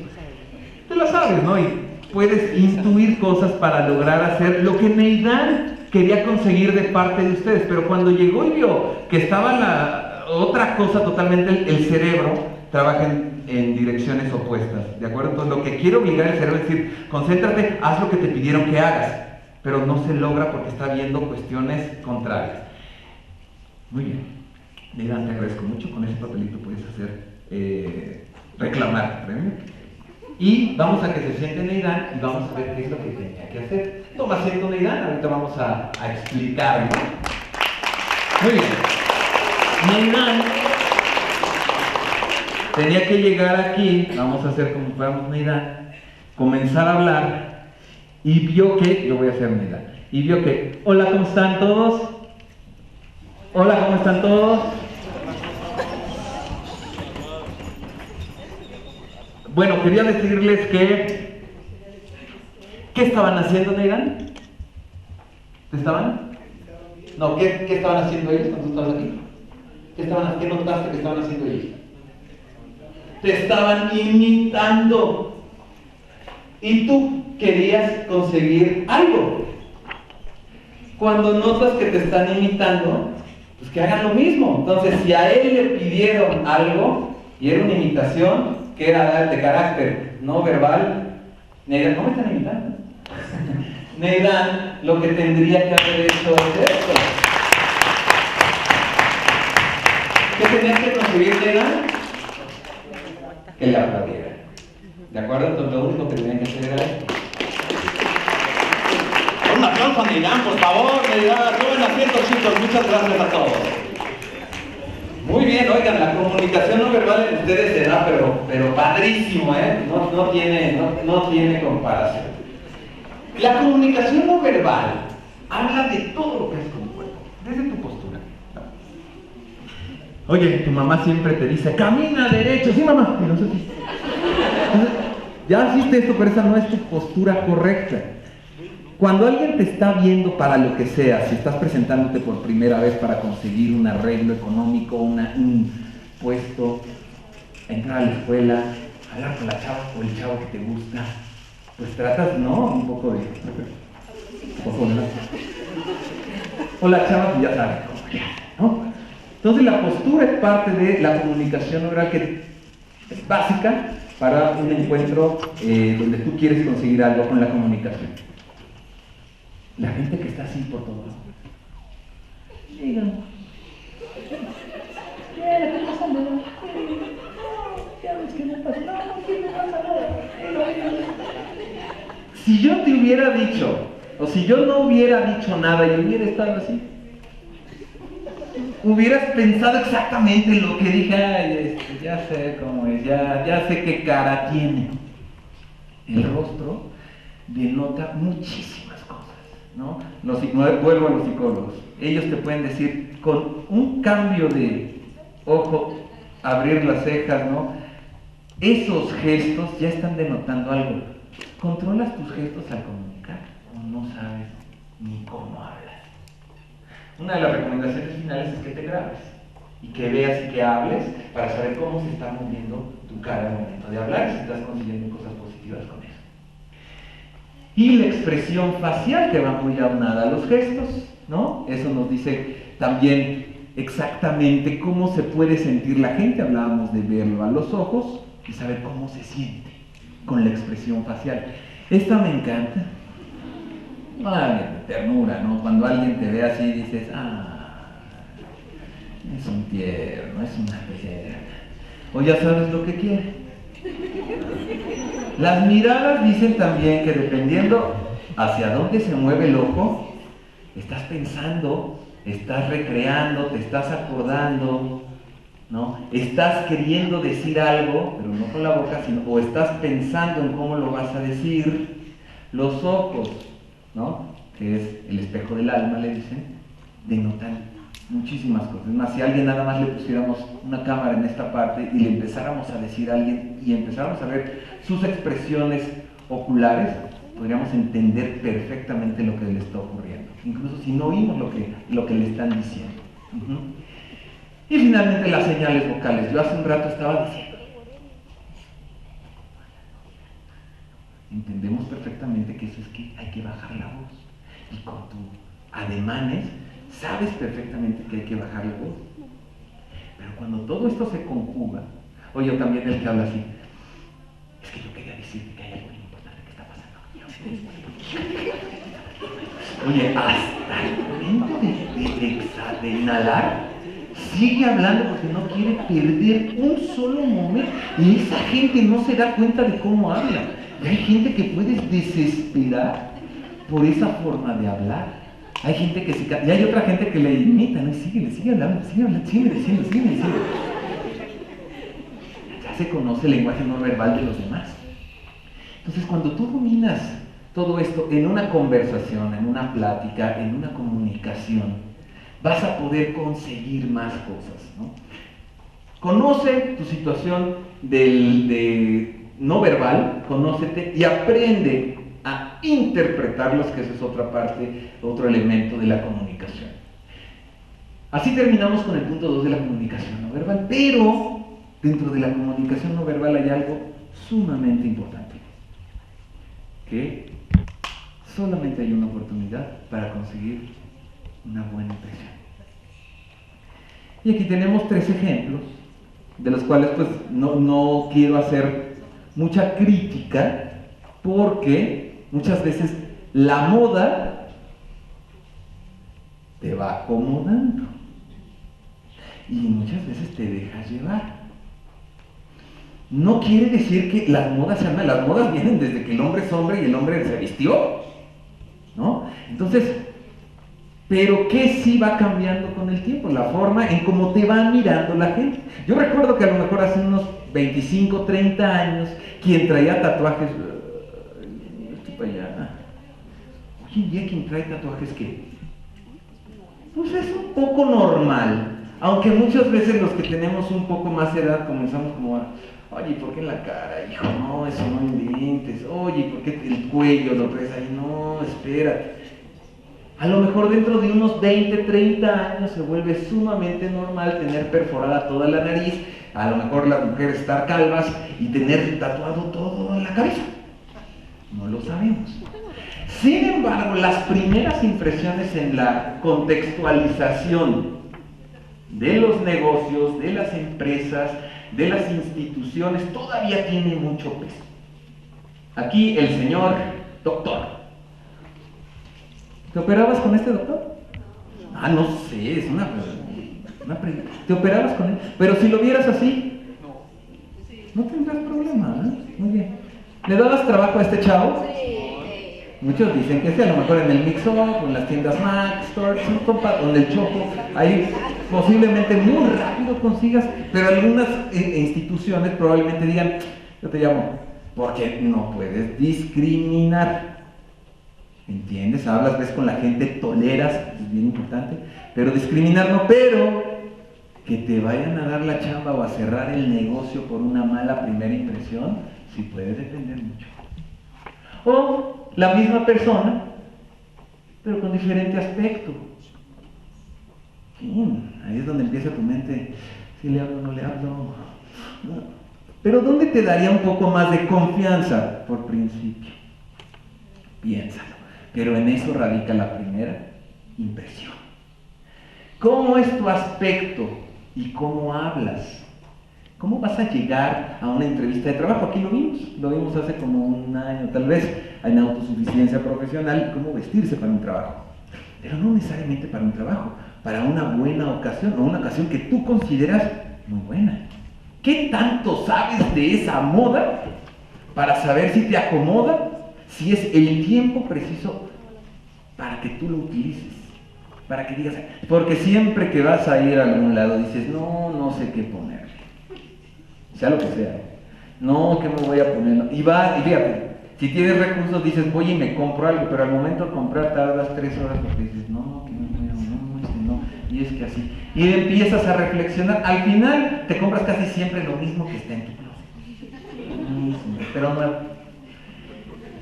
te lo sabes, ¿no? Y puedes intuir cosas para lograr hacer lo que Neidan quería conseguir de parte de ustedes, pero cuando llegó y vio que estaba la otra cosa totalmente, el cerebro trabaja en direcciones opuestas, ¿de acuerdo? Entonces lo que quiere obligar el cerebro es decir, concéntrate, haz lo que te pidieron que hagas, pero no se logra porque está viendo cuestiones contrarias. Muy bien. Neidan, te agradezco mucho, con ese papelito puedes hacer, reclamar tu premio. Y vamos a que se siente Neidan y vamos a ver qué es lo que tenía que hacer. Toma asiento, Neidan, ahorita vamos a explicarlo. Muy bien. Neidan tenía que llegar aquí, vamos a hacer como podamos Neidan, comenzar a hablar y vio que, yo voy a hacer Neidan, y vio que, hola, ¿cómo están todos? Hola, ¿cómo están todos? Bueno, quería decirles que... ¿Qué estaban haciendo, Neidan? ¿Estaban? No, ¿qué estaban haciendo ellos cuando tú estabas aquí? ¿Qué notaste que estaban haciendo ellos? Te estaban imitando. Y tú querías conseguir algo. Cuando notas que te están imitando, pues que hagan lo mismo. Entonces, si a él le pidieron algo y era una imitación, que era de carácter no verbal, Neidán, no me están imitando. Neidán, lo que tendría que haber hecho es esto. ¿Qué tenías que conseguir, Neidán? Que le aplaudiera. ¿De acuerdo? Entonces, lo único que tenían que hacer era esto. Un aplauso a Neidán, por favor, Neidán. Tomen asiento, chicos. Muchas gracias a todos. Muy bien, oigan, la comunicación no verbal en ustedes se da, pero padrísimo, ¿eh? No tiene comparación. La comunicación no verbal habla de todo lo que es con tu cuerpo, desde tu postura. Oye, tu mamá siempre te dice, camina derecho. Sí, mamá. Y no sé si... Entonces, ya hiciste esto, pero esa no es tu postura correcta. Cuando alguien te está viendo para lo que sea, si estás presentándote por primera vez para conseguir un arreglo económico, un puesto, entrar a la escuela, hablar con la chava o el chavo que te gusta, pues tratas, ¿no? Un poco de... O la chava que ya sabe cómo, ¿no? Entonces la postura es parte de la comunicación oral que es básica para un encuentro donde tú quieres conseguir algo con la comunicación. La gente que está así por todo lado. Digan. ¿Qué pasa? Ya ves que no pasa nada. No, ¿qué me pasa nada? Si yo te hubiera dicho, o si yo no hubiera dicho nada y hubiera estado así, hubieras pensado exactamente lo que dije. Ay, ya sé cómo es, ya sé qué cara tiene. El rostro denota muchísimas cosas, ¿no? Vuelvo a los psicólogos. Ellos te pueden decir, con un cambio de ojo, abrir las cejas, ¿no? Esos gestos ya están denotando algo. ¿Controlas tus gestos al comunicar o no sabes ni cómo hablas? Una de las recomendaciones finales es que te grabes y que veas y que hables para saber cómo se está moviendo tu cara al momento de hablar y si estás consiguiendo cosas positivas con eso. Y la expresión facial que va muy aunada a los gestos, ¿no? Eso nos dice también exactamente cómo se puede sentir la gente. Hablábamos de verlo a los ojos y saber cómo se siente con la expresión facial. Esta me encanta. Ay, ternura, ¿no? Cuando alguien te ve así dices, es un tierno, es una tierna. O ya sabes lo que quiere. Las miradas dicen también que dependiendo hacia dónde se mueve el ojo, estás pensando, estás recreando, te estás acordando, ¿no? Estás queriendo decir algo, pero no con la boca, o estás pensando en cómo lo vas a decir. Los ojos, ¿no? Que es el espejo del alma, le dicen, denotan muchísimas cosas. Es más, si a alguien nada más le pusiéramos una cámara en esta parte y le empezáramos a decir a alguien y empezáramos a ver sus expresiones oculares, podríamos entender perfectamente lo que le está ocurriendo, incluso si no oímos lo que le están diciendo. Y finalmente las señales vocales. Yo hace un rato estaba diciendo, entendemos perfectamente que eso es que hay que bajar la voz, y con tus ademanes sabes perfectamente que hay que bajar la voz. Pero cuando todo esto se conjuga, oye, también el que habla así, es que yo quería decirte que hay algo muy importante que está pasando. Oye, hasta el momento de inhalar, sigue hablando porque no quiere perder un solo momento. Y esa gente no se da cuenta de cómo habla. Y hay gente que puedes desesperar por esa forma de hablar. Hay gente que y hay otra gente que le imita, ¿no? Sigue hablando, sigue diciendo. Ya se conoce el lenguaje no verbal de los demás. Entonces, cuando tú dominas todo esto en una conversación, en una plática, en una comunicación, vas a poder conseguir más cosas, ¿no? Conoce tu situación de no verbal, conócete y aprende a interpretarlos, que esa es otra parte, otro elemento de la comunicación. Así terminamos con el punto 2 de la comunicación no verbal, pero dentro de la comunicación no verbal hay algo sumamente importante, que solamente hay una oportunidad para conseguir una buena impresión. Y aquí tenemos 3 ejemplos, de los cuales pues no quiero hacer mucha crítica, porque muchas veces la moda te va acomodando y muchas veces te dejas llevar. No quiere decir que las modas sean malas, las modas vienen desde que el hombre es hombre y el hombre se vistió, ¿no? Entonces, pero ¿qué sí va cambiando con el tiempo? La forma en cómo te va mirando la gente. Yo recuerdo que a lo mejor hace unos 25, 30 años, quien traía tatuajes, estoy para allá. Hoy en día quien trae tatuajes, ¿qué? Pues es un poco normal, aunque muchas veces los que tenemos un poco más edad comenzamos como a, oye, ¿por qué en la cara, hijo? No, eso no inventes. Oye, ¿por qué el cuello lo traes ahí? No, espérate. A lo mejor dentro de unos 20, 30 años se vuelve sumamente normal tener perforada toda la nariz, a lo mejor las mujeres estar calvas y tener tatuado todo en la cabeza. No lo sabemos. Sin embargo, las primeras impresiones en la contextualización de los negocios, de las empresas, de las instituciones, todavía tiene mucho peso. Aquí el señor doctor. ¿Te operabas con este doctor? Ah, no sé, es una pregunta. ¿Te operabas con él? Pero si lo vieras así, no tendrás problema, ¿eh? Muy bien. ¿Le dabas trabajo a este chavo? Muchos dicen que sí, a lo mejor en el Mix-Up, o en las tiendas Max, Stores, o en el Choco, ahí posiblemente muy rápido consigas, pero algunas instituciones probablemente digan, yo te llamo, porque no puedes discriminar. ¿Entiendes? Hablas, ves con la gente, toleras, es bien importante, pero discriminar no, pero que te vayan a dar la chamba o a cerrar el negocio por una mala primera impresión, sí puede depender mucho. O la misma persona, pero con diferente aspecto. Ahí es donde empieza tu mente, si le hablo o no le hablo. Pero ¿dónde te daría un poco más de confianza por principio? Piénsalo. Pero en eso radica la primera impresión. ¿Cómo es tu aspecto y cómo hablas? ¿Cómo vas a llegar a una entrevista de trabajo? Aquí lo vimos hace como un año, tal vez, en autosuficiencia profesional, cómo vestirse para un trabajo. Pero no necesariamente para un trabajo, para una buena ocasión, o una ocasión que tú consideras muy buena. ¿Qué tanto sabes de esa moda para saber si te acomoda? Si es el tiempo preciso para que tú lo utilices, para que digas, porque siempre que vas a ir a algún lado dices, no sé qué ponerle, sea lo que sea, no, ¿qué me voy a poner? Y vas, y fíjate, si tienes recursos dices, voy y me compro algo, pero al momento de comprar tardas 3 horas porque dices, no, y es que así, y empiezas a reflexionar, al final te compras casi siempre lo mismo que está en tu closet, pero no.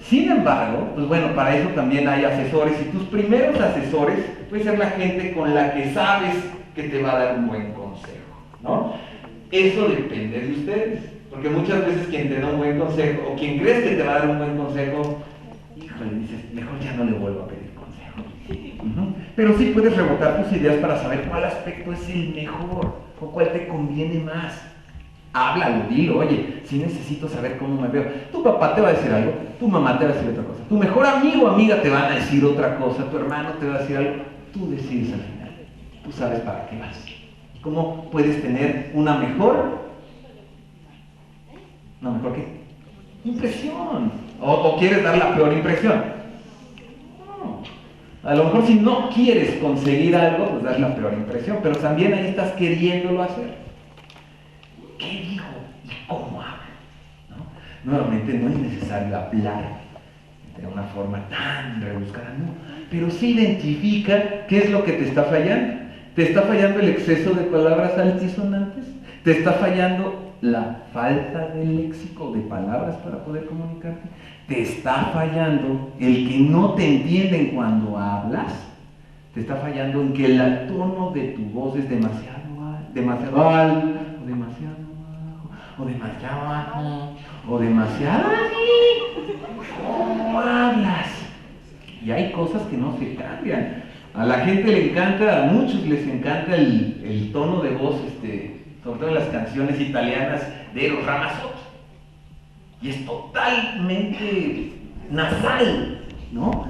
Sin embargo, pues bueno, para eso también hay asesores, y tus primeros asesores puede ser la gente con la que sabes que te va a dar un buen consejo, ¿no? Eso depende de ustedes, porque muchas veces quien te da un buen consejo, o quien crees que te va a dar un buen consejo, híjole, dices, mejor ya no le vuelvo a pedir consejo. Pero sí puedes rebotar tus ideas para saber cuál aspecto es el mejor, o cuál te conviene más. Háblalo, dilo, oye, si necesito saber cómo me veo. Tu papá te va a decir algo, tu mamá te va a decir otra cosa, tu mejor amigo o amiga te van a decir otra cosa, tu hermano te va a decir algo, tú decides al final, tú sabes para qué vas. ¿Y cómo puedes tener una mejor qué? Impresión. O quieres dar la peor impresión. No. A lo mejor si no quieres conseguir algo, pues das la peor impresión, pero también ahí estás queriéndolo hacer. ¿Qué digo y cómo hablo? ¿No? Nuevamente no es necesario hablar de una forma tan rebuscada, no, pero sí identifica qué es lo que te está fallando. ¿Te está fallando el exceso de palabras altisonantes? ¿Te está fallando la falta de léxico, de palabras para poder comunicarte? ¿Te está fallando el que no te entienden cuando hablas? te está fallando en que el tono de tu voz es demasiado alto, o demasiado bajo, o demasiado bajo, o demasiado así. ¿Cómo hablas? Y hay cosas que no se cambian. A la gente le encanta, a muchos les encanta el tono de voz, sobre todo en las canciones italianas de Eros Ramazzotti. Y es totalmente nasal, ¿no?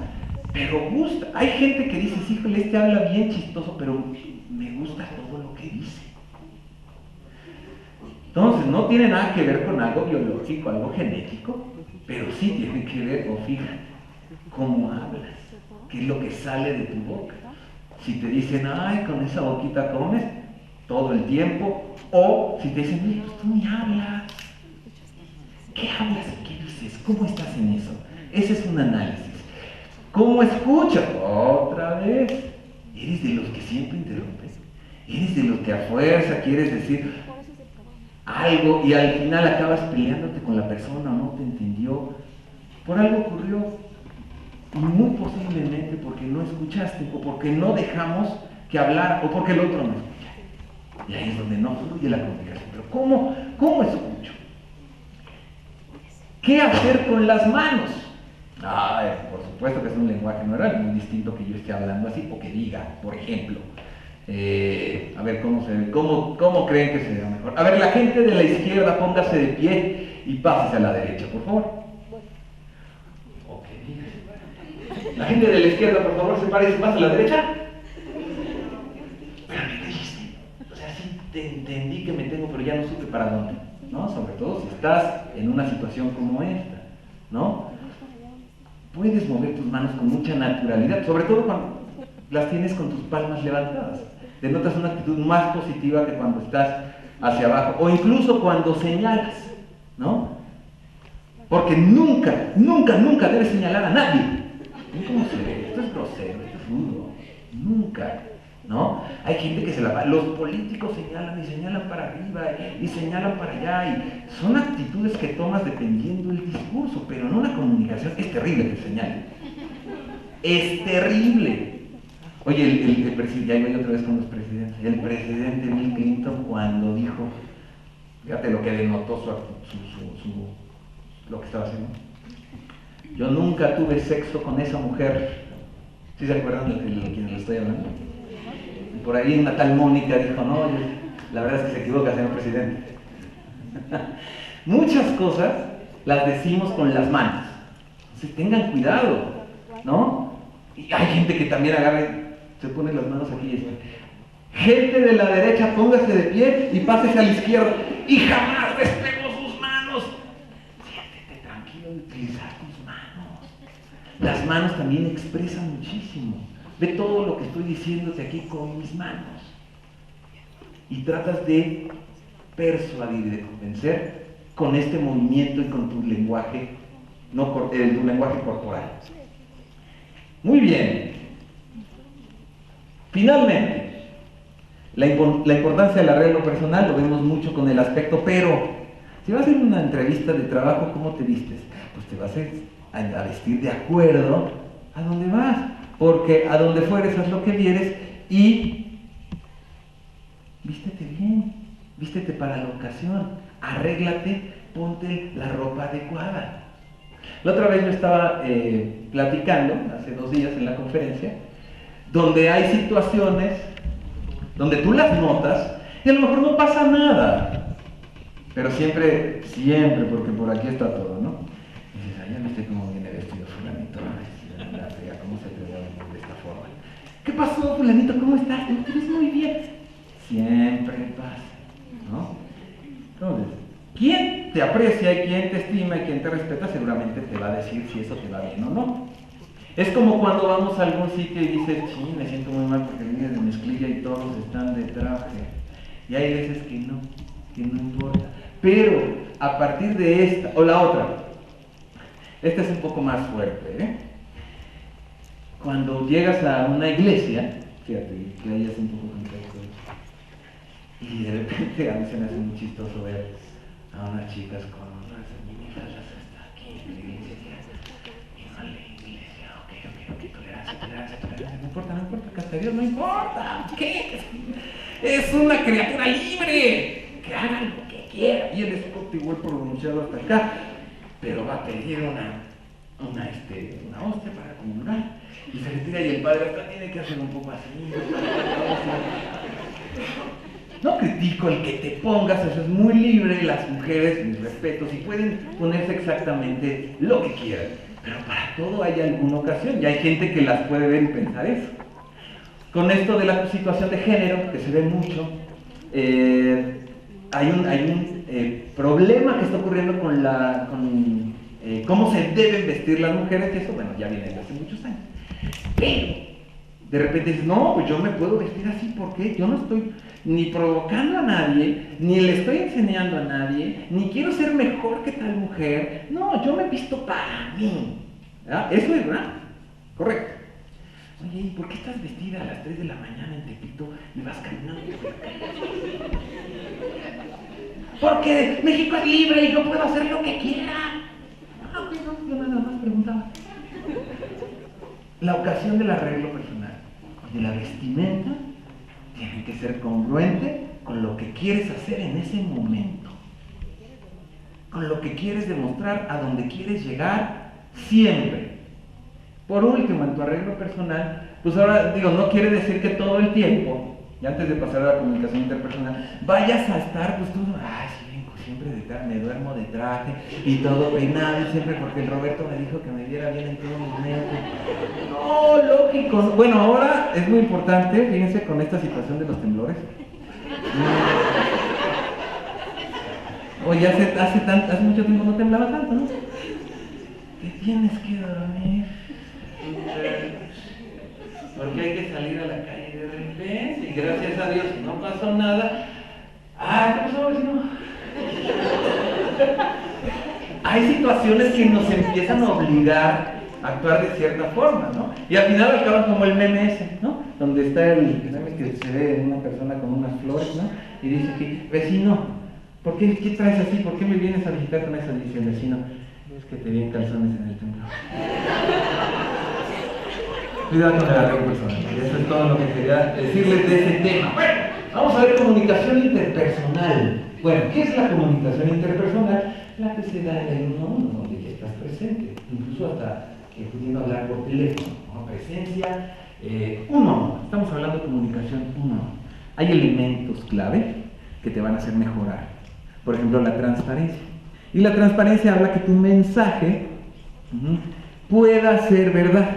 Pero gusta. Hay gente que dice, sí, híjole, habla bien chistoso, pero me gusta todo lo que dice. Entonces, no tiene nada que ver con algo biológico, algo genético, pero sí tiene que ver, o fíjate, cómo hablas, qué es lo que sale de tu boca. Si te dicen, ay, con esa boquita comes todo el tiempo, o si te dicen, oye, pues tú ni hablas. ¿Qué hablas y qué dices? ¿Cómo estás en eso? Ese es un análisis. ¿Cómo escuchas? Otra vez. ¿Eres de los que siempre interrumpes? ¿Eres de los que a fuerza quieres decir algo y al final acabas peleándote con la persona o no te entendió? Por algo ocurrió. Y muy posiblemente porque no escuchaste, o porque no dejamos que hablara, o porque el otro no escucha. Y ahí es donde no fluye la comunicación. Pero ¿cómo escucho? ¿Qué hacer con las manos? Por supuesto que es un lenguaje no oral, muy distinto que yo esté hablando así, o que diga, por ejemplo. A ver, ¿cómo creen que sería mejor? A ver, la gente de la izquierda, póngase de pie y pásese a la derecha, por favor. Ok. La gente de la izquierda, por favor, se pare y se pase a la derecha. Pero ¿qué dijiste? O sea, sí te entendí que me tengo, pero ya no supe para dónde, ¿no? Sobre todo si estás en una situación como esta, ¿no? Puedes mover tus manos con mucha naturalidad, sobre todo cuando las tienes con tus palmas levantadas. Denotas una actitud más positiva que cuando estás hacia abajo, o incluso cuando señalas, ¿no? Porque nunca debes señalar a nadie. ¿Cómo se ve? Esto es grosero, esto es rudo. Nunca, ¿no? Hay gente que los políticos señalan y señalan para arriba y señalan para allá, y son actitudes que tomas dependiendo del discurso, pero en una comunicación es terrible que señalen. Es terrible. Oye, el presidente, ya iba otra vez con los presidentes, el presidente Bill Clinton cuando dijo, fíjate lo que denotó lo que estaba haciendo. Yo nunca tuve sexo con esa mujer. ¿Sí se acuerdan de quien le estoy hablando? Y por ahí una tal Mónica dijo, no, la verdad es que se equivoca, señor presidente. Muchas cosas las decimos con las manos. Entonces tengan cuidado, ¿no? Y hay gente que también agarra, se pone las manos aquí y dice, gente de la derecha, póngase de pie y pásese a la izquierda y jamás despegó sus manos. Siéntete tranquilo de utilizar tus manos. Las manos también expresan muchísimo. Ve todo lo que estoy diciéndote aquí con mis manos. Y tratas de persuadir, de convencer con este movimiento y con tu lenguaje, tu lenguaje corporal. Muy bien. Finalmente, la importancia del arreglo personal lo vemos mucho con el aspecto, pero si vas a hacer una entrevista de trabajo, ¿cómo te vistes? Pues te vas a vestir de acuerdo a dónde vas, porque a donde fueres haz lo que vieres y vístete bien, vístete para la ocasión, arréglate, ponte la ropa adecuada. La otra vez yo estaba platicando, hace 2 días en la conferencia, donde hay situaciones donde tú las notas y a lo mejor no pasa nada, pero siempre, porque por aquí está todo, ¿no? Y dices, ay, ya no sé cómo viene vestido fulanito, cómo se te ve de esta forma. ¿Qué pasó, fulanito? ¿Cómo estás? Te ves muy bien. Siempre pasa, ¿no? Entonces, quien te aprecia y quien te estima y quien te respeta seguramente te va a decir si eso te va bien o no. Es como cuando vamos a algún sitio y dices, sí, me siento muy mal porque vienes de mezclilla y todos están de traje. Y hay veces que no importa. Pero a partir de esta, o la otra, esta es un poco más fuerte, ¿eh? Cuando llegas a una iglesia, fíjate, que ahí es un poco complejo, y de repente a mí se me hace muy chistoso ver a unas chicas con unas minifaldas hasta aquí en la iglesia. Y no le iglesia, ok, tolerancia. no importa, casa de Dios, no importa, ¿qué? Es una criatura libre, que haga lo que quiera. Y el escote igual pronunciado hasta acá, pero va a pedir una hostia para comulgar. Y se retira y el padre hasta tiene que hacer un poco así. No critico el que te pongas, eso es muy libre, las mujeres, mis respetos, y pueden ponerse exactamente lo que quieran. Pero para todo hay alguna ocasión, y hay gente que las puede ver y pensar eso. Con esto de la situación de género, que se ve mucho, hay un problema que está ocurriendo con cómo se deben vestir las mujeres, y eso, bueno, ya viene desde hace muchos años. Pero, de repente dices, no, pues yo me puedo vestir así, porque yo no estoy ni provocando a nadie, ni le estoy enseñando a nadie, ni quiero ser mejor que tal mujer. No, yo me visto para mí. ¿Verdad? Eso es verdad. Correcto. Oye, ¿y por qué estás vestida a las 3 de la mañana en Tepito y vas caminando? Porque México es libre y yo puedo hacer lo que quiera. No, yo nada más preguntaba. La ocasión del arreglo personal, de la vestimenta, tiene que ser congruente con lo que quieres hacer en ese momento, con lo que quieres demostrar, a donde quieres llegar, siempre. Por último, en tu arreglo personal, pues ahora digo, no quiere decir que todo el tiempo, y antes de pasar a la comunicación interpersonal, vayas a estar pues tú, ay, sí, pues siempre me duermo de traje y todo peinado, y siempre porque el Roberto me dijo que me viera bien en todo momento. No, lógico. Bueno, ahora es muy importante, fíjense con esta situación de los temblores. Oye, hace mucho tiempo no temblaba tanto, ¿no? Te tienes que dormir. Porque hay que salir a la calle de repente, y gracias a Dios no pasó nada. ¿Qué pasó, vecino? Hay situaciones que nos empiezan a obligar a actuar de cierta forma, ¿no? Y al final acaban como el meme ese, ¿no? Donde está el meme que se ve en una persona con unas flores, ¿no? Y dice que, vecino, ¿qué traes así? ¿Por qué me vienes a visitar con eso? Dice el vecino, es que te vi en calzones en el templo. Cuidado con el arreglo personal. Eso es todo lo que quería decirles de ese tema. Bueno, vamos a ver comunicación interpersonal. Bueno, ¿qué es la comunicación interpersonal? La que se da en el uno a uno, donde ya estás presente, incluso hasta pudiendo hablar por teléfono, ¿no? Presencia, uno a uno. Estamos hablando de comunicación uno a uno. Hay elementos clave que te van a hacer mejorar. Por ejemplo, la transparencia. Y la transparencia habla que tu mensaje pueda ser verdad.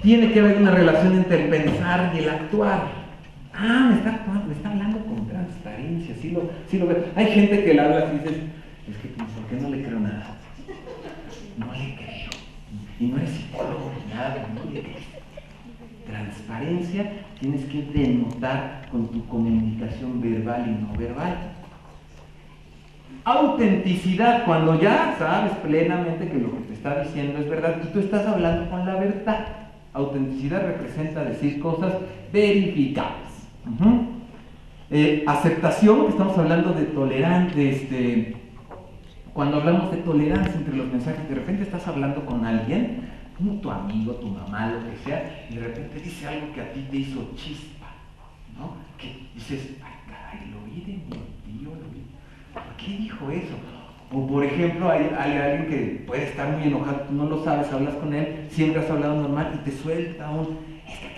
Tiene que haber una relación entre el pensar y el actuar. Me está hablando con transparencia, sí lo veo. Hay gente que le habla así y dices, es que ¿por qué no le creo nada? No le creo. Y no eres psicólogo ni nada, no le crees. Transparencia tienes que denotar con tu comunicación verbal y no verbal. Autenticidad, cuando ya sabes plenamente que lo que te está diciendo es verdad y tú estás hablando con la verdad. Autenticidad representa decir cosas verificables. Aceptación, estamos hablando de tolerancia. Cuando hablamos de tolerancia entre los mensajes, de repente estás hablando con alguien, tu amigo, tu mamá, lo que sea, y de repente dice algo que a ti te hizo chispa, ¿no? Que dices, ay caray, lo oí de mi tío, lo oí. ¿Por qué dijo eso? O por ejemplo, hay alguien que puede estar muy enojado, tú no lo sabes, hablas con él, siempre has hablado normal y te suelta es que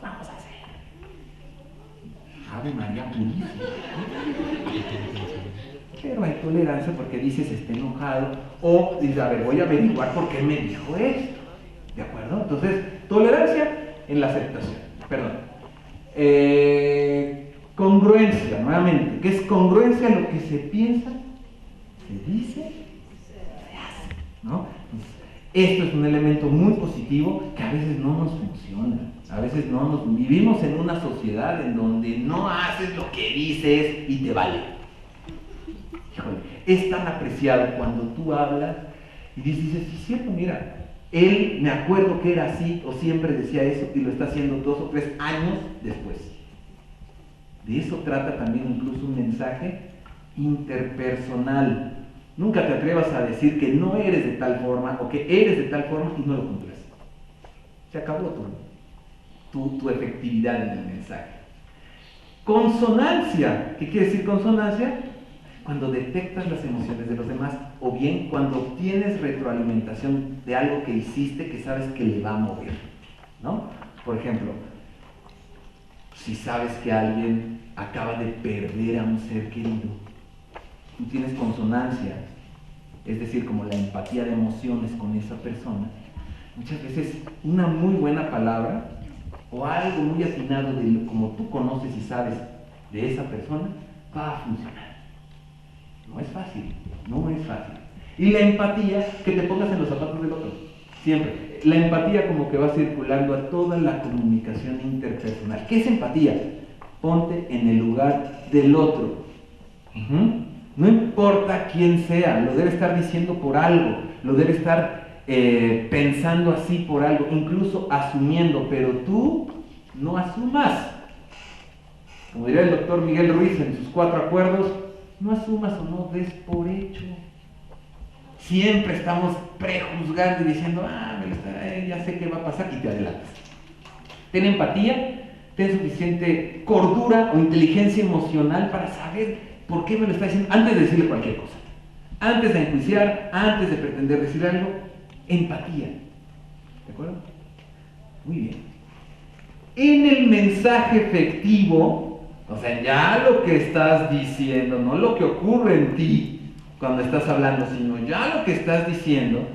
vamos a hacer. Ave María purísima. Pero hay tolerancia porque dices está enojado o dices, a ver, voy a averiguar por qué me dijo esto. ¿De acuerdo? Entonces, tolerancia en la aceptación. Perdón. Congruencia, nuevamente. ¿Qué es congruencia? Lo que se piensa, se dice, se hace, ¿no? Entonces, esto es un elemento muy positivo que a veces no nos funciona. A veces vivimos en una sociedad en donde no haces lo que dices y te vale. Híjole, es tan apreciado cuando tú hablas y dices, sí, es cierto, mira, él me acuerdo que era así o siempre decía eso y lo está haciendo 2 o 3 años después. De eso trata también incluso un mensaje interpersonal. Nunca te atrevas a decir que no eres de tal forma o que eres de tal forma y no lo cumplas. Se acabó todo. tu efectividad en el mensaje. Consonancia. ¿Qué quiere decir consonancia? Cuando detectas las emociones de los demás, o bien cuando obtienes retroalimentación de algo que hiciste que sabes que le va a mover, ¿no? Por ejemplo, si sabes que alguien acaba de perder a un ser querido, tú tienes consonancia, es decir, como la empatía de emociones con esa persona, muchas veces una muy buena palabra o algo muy atinado de como tú conoces y sabes de esa persona va a funcionar. No es fácil, no es fácil. Y la empatía, que te pongas en los zapatos del otro, siempre. La empatía como que va circulando a toda la comunicación interpersonal. ¿Qué es empatía? Ponte en el lugar del otro. No importa quién sea, lo debe estar diciendo por algo, lo debe estar pensando así por algo, incluso asumiendo, pero tú no asumas. Como diría el doctor Miguel Ruiz en sus 4 acuerdos, no asumas o no des por hecho. Siempre estamos prejuzgando y diciendo, ya sé qué va a pasar, y te adelantas. Ten empatía, ten suficiente cordura o inteligencia emocional para saber por qué me lo está diciendo antes de decirle cualquier cosa. Antes de enjuiciar, antes de pretender decir algo, empatía. ¿De acuerdo? Muy bien. En el mensaje efectivo, o sea, ya lo que estás diciendo, no lo que ocurre en ti cuando estás hablando, sino ya lo que estás diciendo,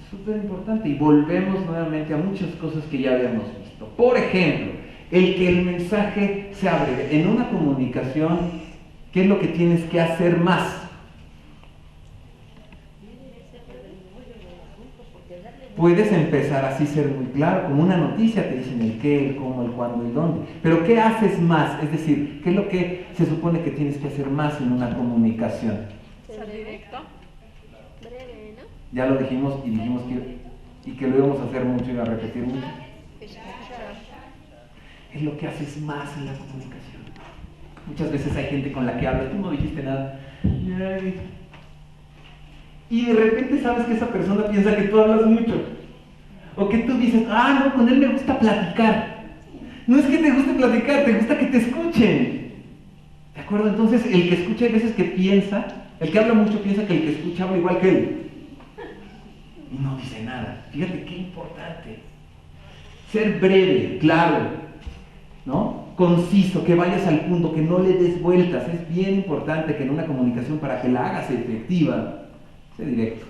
es súper importante. Y volvemos nuevamente a muchas cosas que ya habíamos visto. Por ejemplo, el que el mensaje sea breve. En una comunicación, ¿qué es lo que tienes que hacer más? Puedes empezar así, ser muy claro, como una noticia, te dicen el qué, el cómo, el cuándo, el dónde. Pero ¿qué haces más? Es decir, ¿qué es lo que se supone que tienes que hacer más en una comunicación? Ser directo, breve, ¿no? Ya lo dijimos y dijimos que lo íbamos a hacer mucho y a repetir mucho. Es lo que haces más en la comunicación. Muchas veces hay gente con la que hablas, tú no dijiste nada. Y de repente sabes que esa persona piensa que tú hablas mucho. O que tú dices, no, con él me gusta platicar. No es que te guste platicar, te gusta que te escuchen. ¿De acuerdo? Entonces el que escucha hay veces que piensa, el que habla mucho piensa que el que escucha habla igual que él. Y no dice nada. Fíjate qué importante. Ser breve, claro, ¿no? Conciso, que vayas al punto, que no le des vueltas. Es bien importante que en una comunicación, para que la hagas efectiva, sé directo.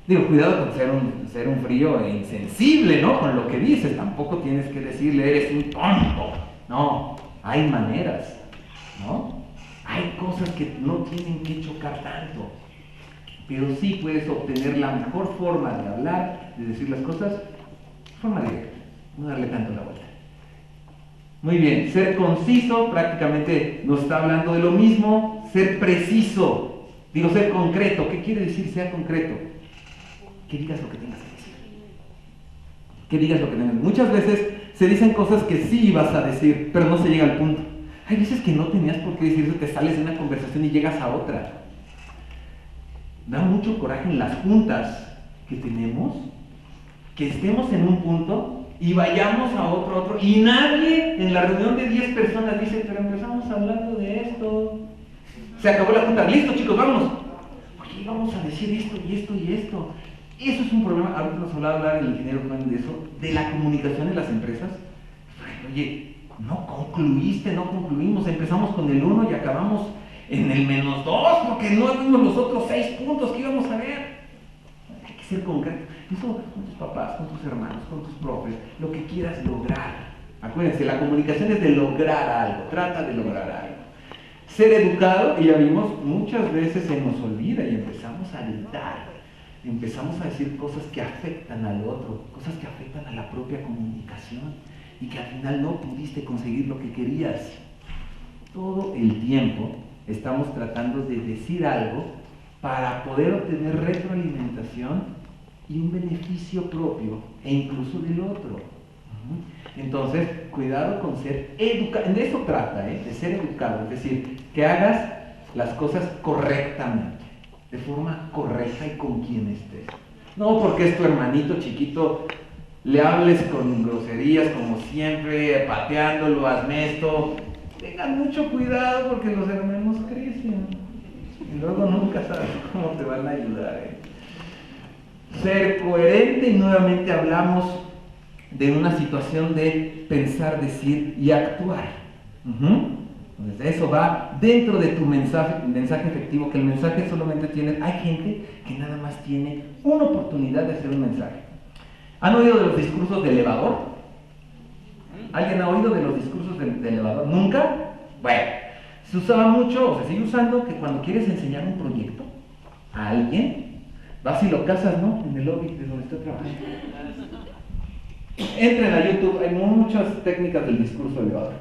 Digo, cuidado con ser un frío e insensible, ¿no? Con lo que dices. Tampoco tienes que decirle, eres un tonto. No, hay maneras, ¿no? Hay cosas que no tienen que chocar tanto. Pero sí puedes obtener la mejor forma de hablar, de decir las cosas, de forma directa. No darle tanto la vuelta. Muy bien, ser conciso prácticamente nos está hablando de lo mismo. Ser preciso, digo, ser concreto. ¿Qué quiere decir ser concreto? Que digas lo que tengas que decir. Que digas lo que tengas. Muchas veces se dicen cosas que sí ibas a decir, pero no se llega al punto. Hay veces que no tenías por qué decirlo, te sales de una conversación y llegas a otra. Da mucho coraje en las juntas que tenemos, que estemos en un punto y vayamos a otro, y nadie en la reunión de 10 personas dice, pero empezamos hablando de esto. Se acabó la junta, listo chicos, vámonos. Oye, vamos a decir esto y esto y esto. Eso es un problema. Ahorita nos hablaba el ingeniero de eso, de la comunicación en las empresas. Oye, no concluimos, empezamos con el 1 y acabamos en el -2 porque no vimos los otros 6 puntos que íbamos a ver. Hay que ser concreto. Eso con tus papás, con tus hermanos, con tus profes, lo que quieras lograr. Acuérdense, la comunicación es de lograr algo, trata de lograr algo. Ser educado, y ya vimos, muchas veces se nos olvida y empezamos a gritar. Empezamos a decir cosas que afectan al otro, cosas que afectan a la propia comunicación y que al final no pudiste conseguir lo que querías. Todo el tiempo estamos tratando de decir algo para poder obtener retroalimentación y un beneficio propio e incluso del otro. Entonces, cuidado con ser educado. De eso trata, de ser educado, es decir, que hagas las cosas correctamente, de forma correcta y con quien estés. No porque es tu hermanito chiquito, le hables con groserías como siempre, pateándolo, hazme esto. Tengan mucho cuidado porque los hermanos crecen y luego nunca sabes cómo te van a ayudar. Ser coherente, y nuevamente hablamos de una situación de pensar, decir y actuar. Entonces eso va dentro de tu mensaje efectivo, que el mensaje solamente tiene, hay gente que nada más tiene una oportunidad de hacer un mensaje. ¿Han oído de los discursos de elevador? ¿Alguien ha oído de los discursos de elevador? ¿Nunca? Bueno, se usaba mucho, o se sigue usando, que cuando quieres enseñar un proyecto a alguien, vas y lo casas, ¿no? En el lobby de donde está trabajando. Entren a YouTube, hay muchas técnicas del discurso elevador.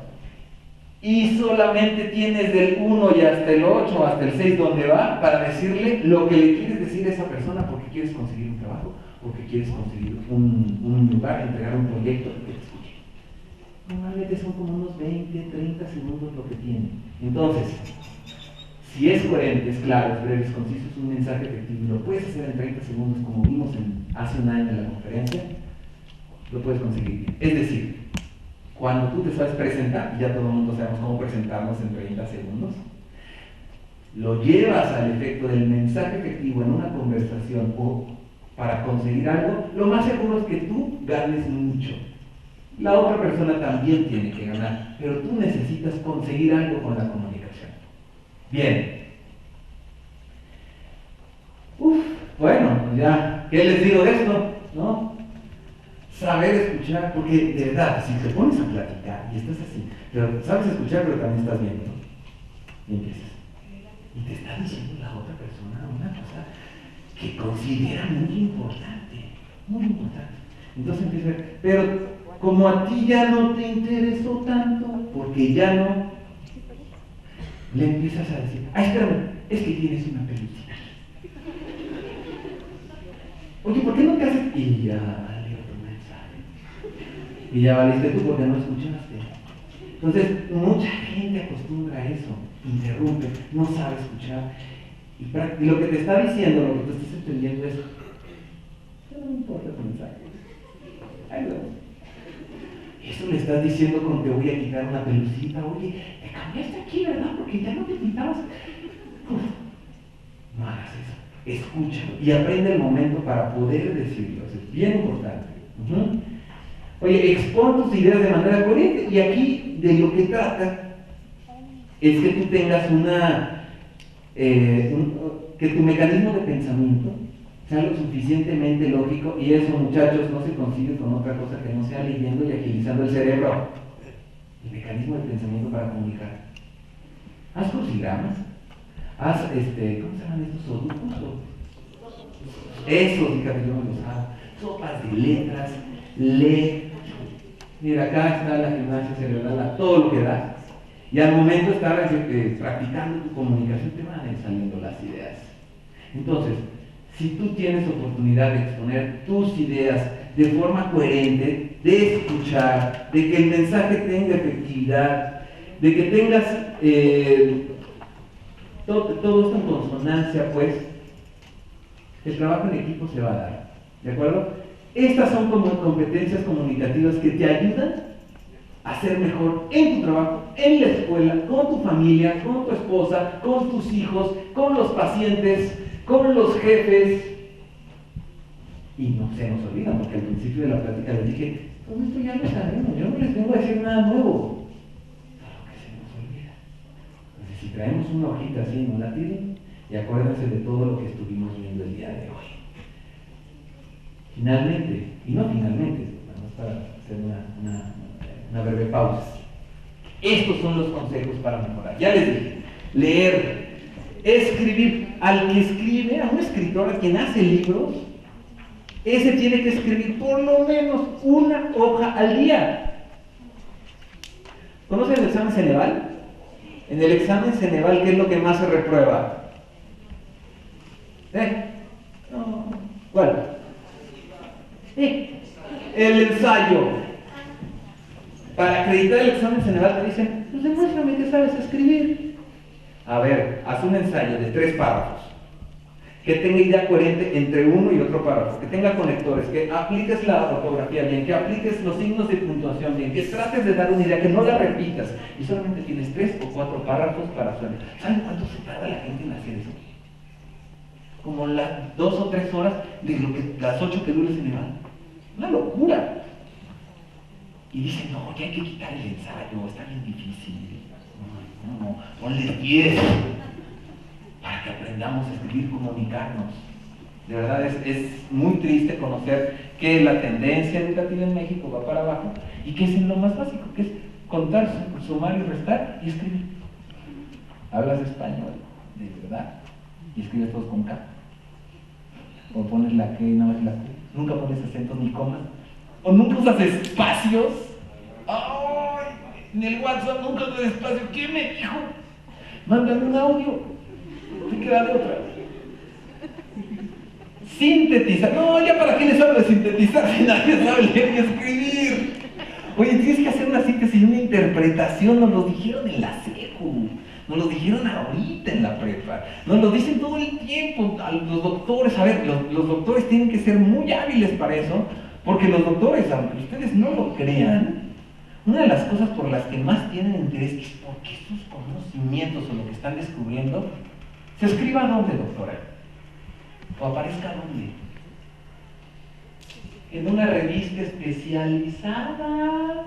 Y solamente tienes del 1 y hasta el 8, hasta el 6 donde va, para decirle lo que le quieres decir a esa persona porque quieres conseguir un trabajo, porque quieres conseguir un lugar, entregar un proyecto que te escuche. Normalmente son como unos 20, 30 segundos lo que tiene. Entonces, si es coherente, es claro, es breve, es conciso, es un mensaje efectivo, y lo puedes hacer en 30 segundos como vimos hace un año en la conferencia, lo puedes conseguir bien. Es decir, cuando tú te sabes presentar, y ya todo el mundo sabemos cómo presentarnos en 30 segundos, lo llevas al efecto del mensaje efectivo en una conversación o para conseguir algo, lo más seguro es que tú ganes mucho. La otra persona también tiene que ganar, pero tú necesitas conseguir algo con la comunicación. Bien. Bueno, pues ya, ¿qué les digo de esto? ¿No? Saber escuchar, porque de verdad, si te pones a platicar y estás así, pero sabes escuchar, pero también estás viendo, ¿no? Y empiezas. Y te está diciendo la otra persona una cosa que considera muy importante, muy importante. Entonces empieza a ver, pero como a ti ya no te interesó tanto, porque ya no, le empiezas a decir, ay, espérame, es que tienes una pelucita. Oye, ¿por qué no te haces? Y ya vale otro mensaje. Y ya valiste tú porque no escuchaste. Entonces, mucha gente acostumbra a eso, interrumpe, no sabe escuchar. Y lo que te está diciendo, lo que tú estás entendiendo es, no me importa tu mensaje. Ahí lo ves. Eso le estás diciendo con te voy a quitar una pelucita. Oye, te cambiaste aquí, ¿verdad? Porque ya no te quitabas. No hagas eso. Escúchalo y aprende el momento para poder decirlo. Eso es bien importante. Oye, expon tus ideas de manera coherente. Y aquí de lo que trata es que tú tengas que tu mecanismo de pensamiento sea lo suficientemente lógico, y eso, muchachos, no se consigue con otra cosa que no sea leyendo y agilizando el cerebro. El mecanismo de pensamiento para comunicar. Haz crucigramas, haz, ¿cómo se llaman estos sudokus? Eso, fíjate, yo me los hago. Sopas de letras, lee. Mira, acá está la gimnasia cerebral, todo lo que da. Y al momento de estar practicando tu comunicación, te van a ir saliendo las ideas. Entonces, si tú tienes oportunidad de exponer tus ideas de forma coherente, de escuchar, de que el mensaje tenga efectividad, de que tengas todo esto en consonancia, pues, el trabajo en equipo se va a dar. ¿De acuerdo? Estas son como competencias comunicativas que te ayudan a ser mejor en tu trabajo, en la escuela, con tu familia, con tu esposa, con tus hijos, con los pacientes, con los jefes. Y no se nos olvida, porque al principio de la plática les dije, todo esto ya lo sabemos, yo no les vengo a decir nada nuevo. Claro que se nos olvida. Entonces, si traemos una hojita así, no la tiren, y acuérdense de todo lo que estuvimos viendo el día de hoy. Finalmente, y no finalmente, vamos para hacer una breve pausa. Estos son los consejos para mejorar. Ya les dije, leer, escribir. Al que escribe, a un escritor, a quien hace libros, ese tiene que escribir por lo menos una hoja al día. ¿Conocen el examen Ceneval? En el examen Ceneval, ¿qué es lo que más se reprueba? No. ¿Cuál? El ensayo. Para acreditar el examen Ceneval te dicen, pues demuéstrame que sabes escribir. A ver, haz un ensayo de 3 párrafos. que tenga idea coherente entre uno y otro párrafo, que tenga conectores, que apliques la ortografía bien, que apliques los signos de puntuación bien, que trates de dar una idea, que no la repitas, y solamente tienes 3 o 4 párrafos para hacerlo. ¿Saben cuánto se tarda la gente en hacer eso? Como las 2 o 3 horas de lo que las 8 que dure ese nivel. Una locura. Y dicen, no, ya hay que quitar el ensayo, está bien difícil. No, ponle 10 para que aprendamos a escribir, comunicarnos. De verdad es muy triste conocer que la tendencia educativa en México va para abajo y que es en lo más básico, que es contar, sumar y restar y escribir. Hablas español, de verdad, y escribes todos con K. O pones la K y nada más la Q. Nunca pones acentos ni comas. O nunca usas espacios. ¡Ay! En el WhatsApp nunca usas espacios. ¿Quién me dijo? Mándame un audio. Te queda de otra. Sintetizar. No, ya para qué les hablo de sintetizar si nadie sabe leer y escribir. Oye, tienes que hacer una síntesis y una interpretación. Nos lo dijeron en la secu. Nos lo dijeron ahorita en la prepa. Nos lo dicen todo el tiempo a los doctores. A ver, los doctores tienen que ser muy hábiles para eso. Porque los doctores, aunque ustedes no lo crean, una de las cosas por las que más tienen interés es porque sus conocimientos o lo que están descubriendo se escriba dónde, doctora, o aparezca dónde. En una revista especializada,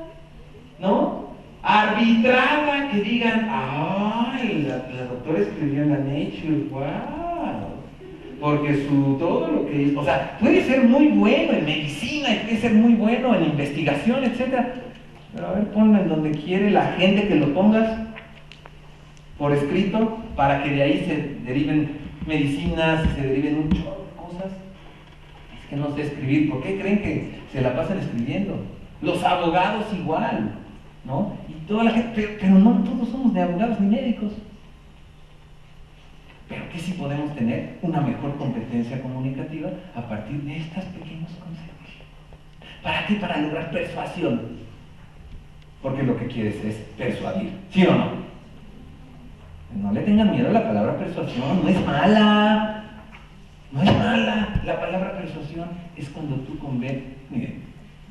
¿no? Arbitrada, que digan, ¡ay! La doctora escribió en la Nature, ¡wow! Porque todo lo que hizo, o sea, puede ser muy bueno en medicina, puede ser muy bueno en investigación, etc. Pero a ver, ponlo en donde quiere la gente que lo pongas por escrito para que de ahí se deriven medicinas, se deriven un chorro de cosas. Es que no sé escribir. ¿Por qué creen que se la pasan escribiendo? Los abogados igual, ¿no? Y toda la gente, pero no todos somos de abogados ni médicos. Pero que sí podemos tener una mejor competencia comunicativa a partir de estos pequeños conceptos. ¿Para qué? Para lograr persuasión. Porque lo que quieres es persuadir, ¿sí o no? No le tengan miedo a la palabra persuasión, no es mala. No es mala. La palabra persuasión es cuando tú convences. Miren,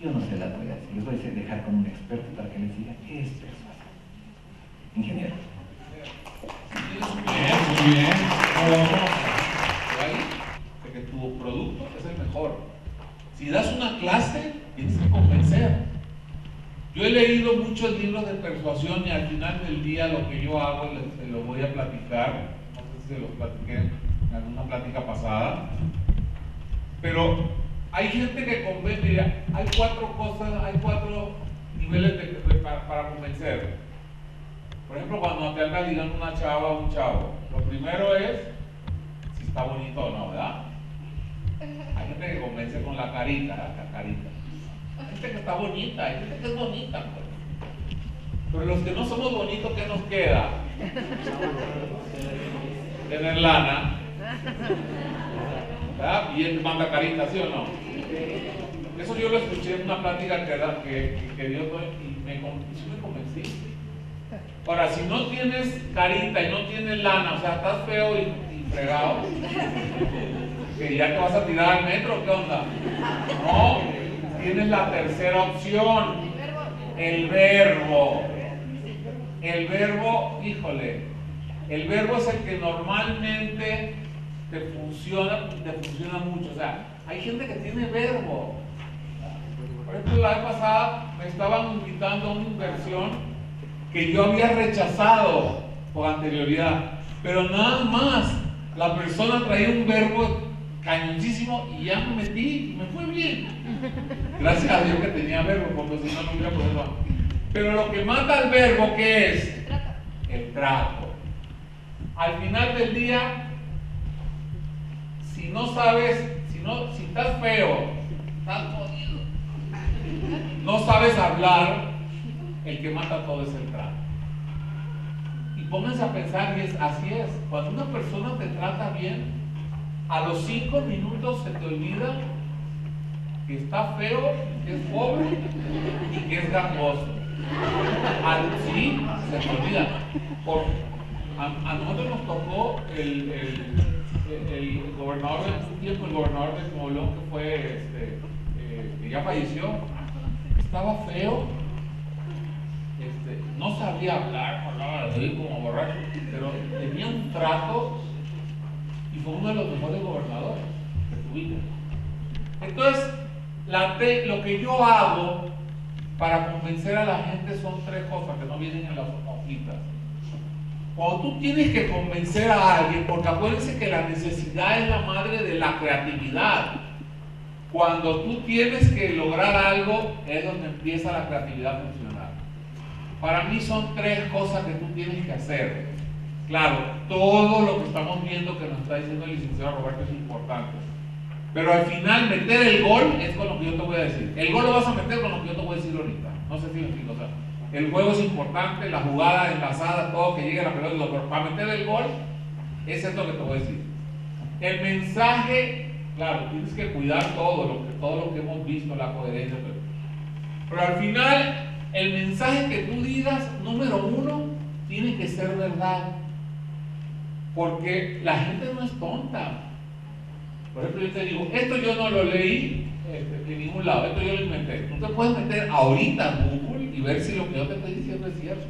yo no sé la voy a decir, les voy a dejar con un experto para que les diga qué es persuasión. Ingeniero. Muy bien. De que tu producto es el mejor. Si das una clase, tienes que convencer. Yo he leído muchos libros de persuasión y al final del día lo que yo hago, se lo voy a platicar. No sé si se lo platiqué en alguna plática pasada. Pero hay gente que convence. Mira, hay 4 cosas, hay 4 niveles para convencer. Por ejemplo, cuando te anda ligando una chava o un chavo, lo primero es si está bonito o no, ¿verdad? Hay gente que convence con la carita, Hay gente que está bonita, hay gente que es bonita, pues. Pero los que no somos bonitos, ¿qué nos queda? Tener lana, ¿verdad? Y él manda carita, ¿sí o no? Eso yo lo escuché en una plática que dio y me convencí. Ahora, si no tienes carita y no tienes lana, o sea, estás feo y fregado, que ya te vas a tirar al metro, ¿qué onda? No, tienes la tercera opción, el verbo. El verbo, híjole, el verbo es el que normalmente te funciona mucho. O sea, hay gente que tiene verbo. Por ejemplo, la vez pasada me estaban invitando a una inversión que yo había rechazado por anterioridad, pero nada más la persona traía un verbo cañoncísimo y ya me metí y me fue bien. Gracias a Dios que tenía verbo, porque si no, no hubiera podido. Pero lo que mata al verbo, ¿qué es? El trato. Al final del día, si no sabes, si estás feo, estás jodido, no sabes hablar, el que mata todo es el trato. Y pónganse a pensar, y así es, cuando una persona te trata bien, a los 5 minutos se te olvida que está feo, que es pobre y que es gangoso. Sí, se te olvida. A nosotros nos tocó el gobernador, un tiempo el gobernador de Nuevo León, que fue, que ya falleció, estaba feo, no sabía hablar, hablaba así como borracho, pero tenía un trato y fue uno de los mejores gobernadores de su vida. Entonces, lo que yo hago para convencer a la gente son tres cosas que no vienen en las hojitas. Cuando tú tienes que convencer a alguien, porque acuérdense que la necesidad es la madre de la creatividad. Cuando tú tienes que lograr algo, es donde empieza la creatividad a funcionar. Para mí son tres cosas que tú tienes que hacer. Claro, todo lo que estamos viendo que nos está diciendo el licenciado Roberto es importante. Pero al final, meter el gol es con lo que yo te voy a decir. El gol lo vas a meter con lo que yo te voy a decir ahorita. No sé si me explico. O sea, el juego es importante, la jugada enlazada, todo que llegue a la pelota. Pero para meter el gol, es esto que te voy a decir. El mensaje, claro, tienes que cuidar todo lo que hemos visto, la coherencia. Pero al final, el mensaje que tú digas, número uno, tiene que ser verdad. Porque la gente no es tonta. Por ejemplo, yo te digo, esto yo no lo leí en ningún lado, esto yo lo inventé. Tú te puedes meter ahorita en Google y ver si lo que yo te estoy diciendo es cierto.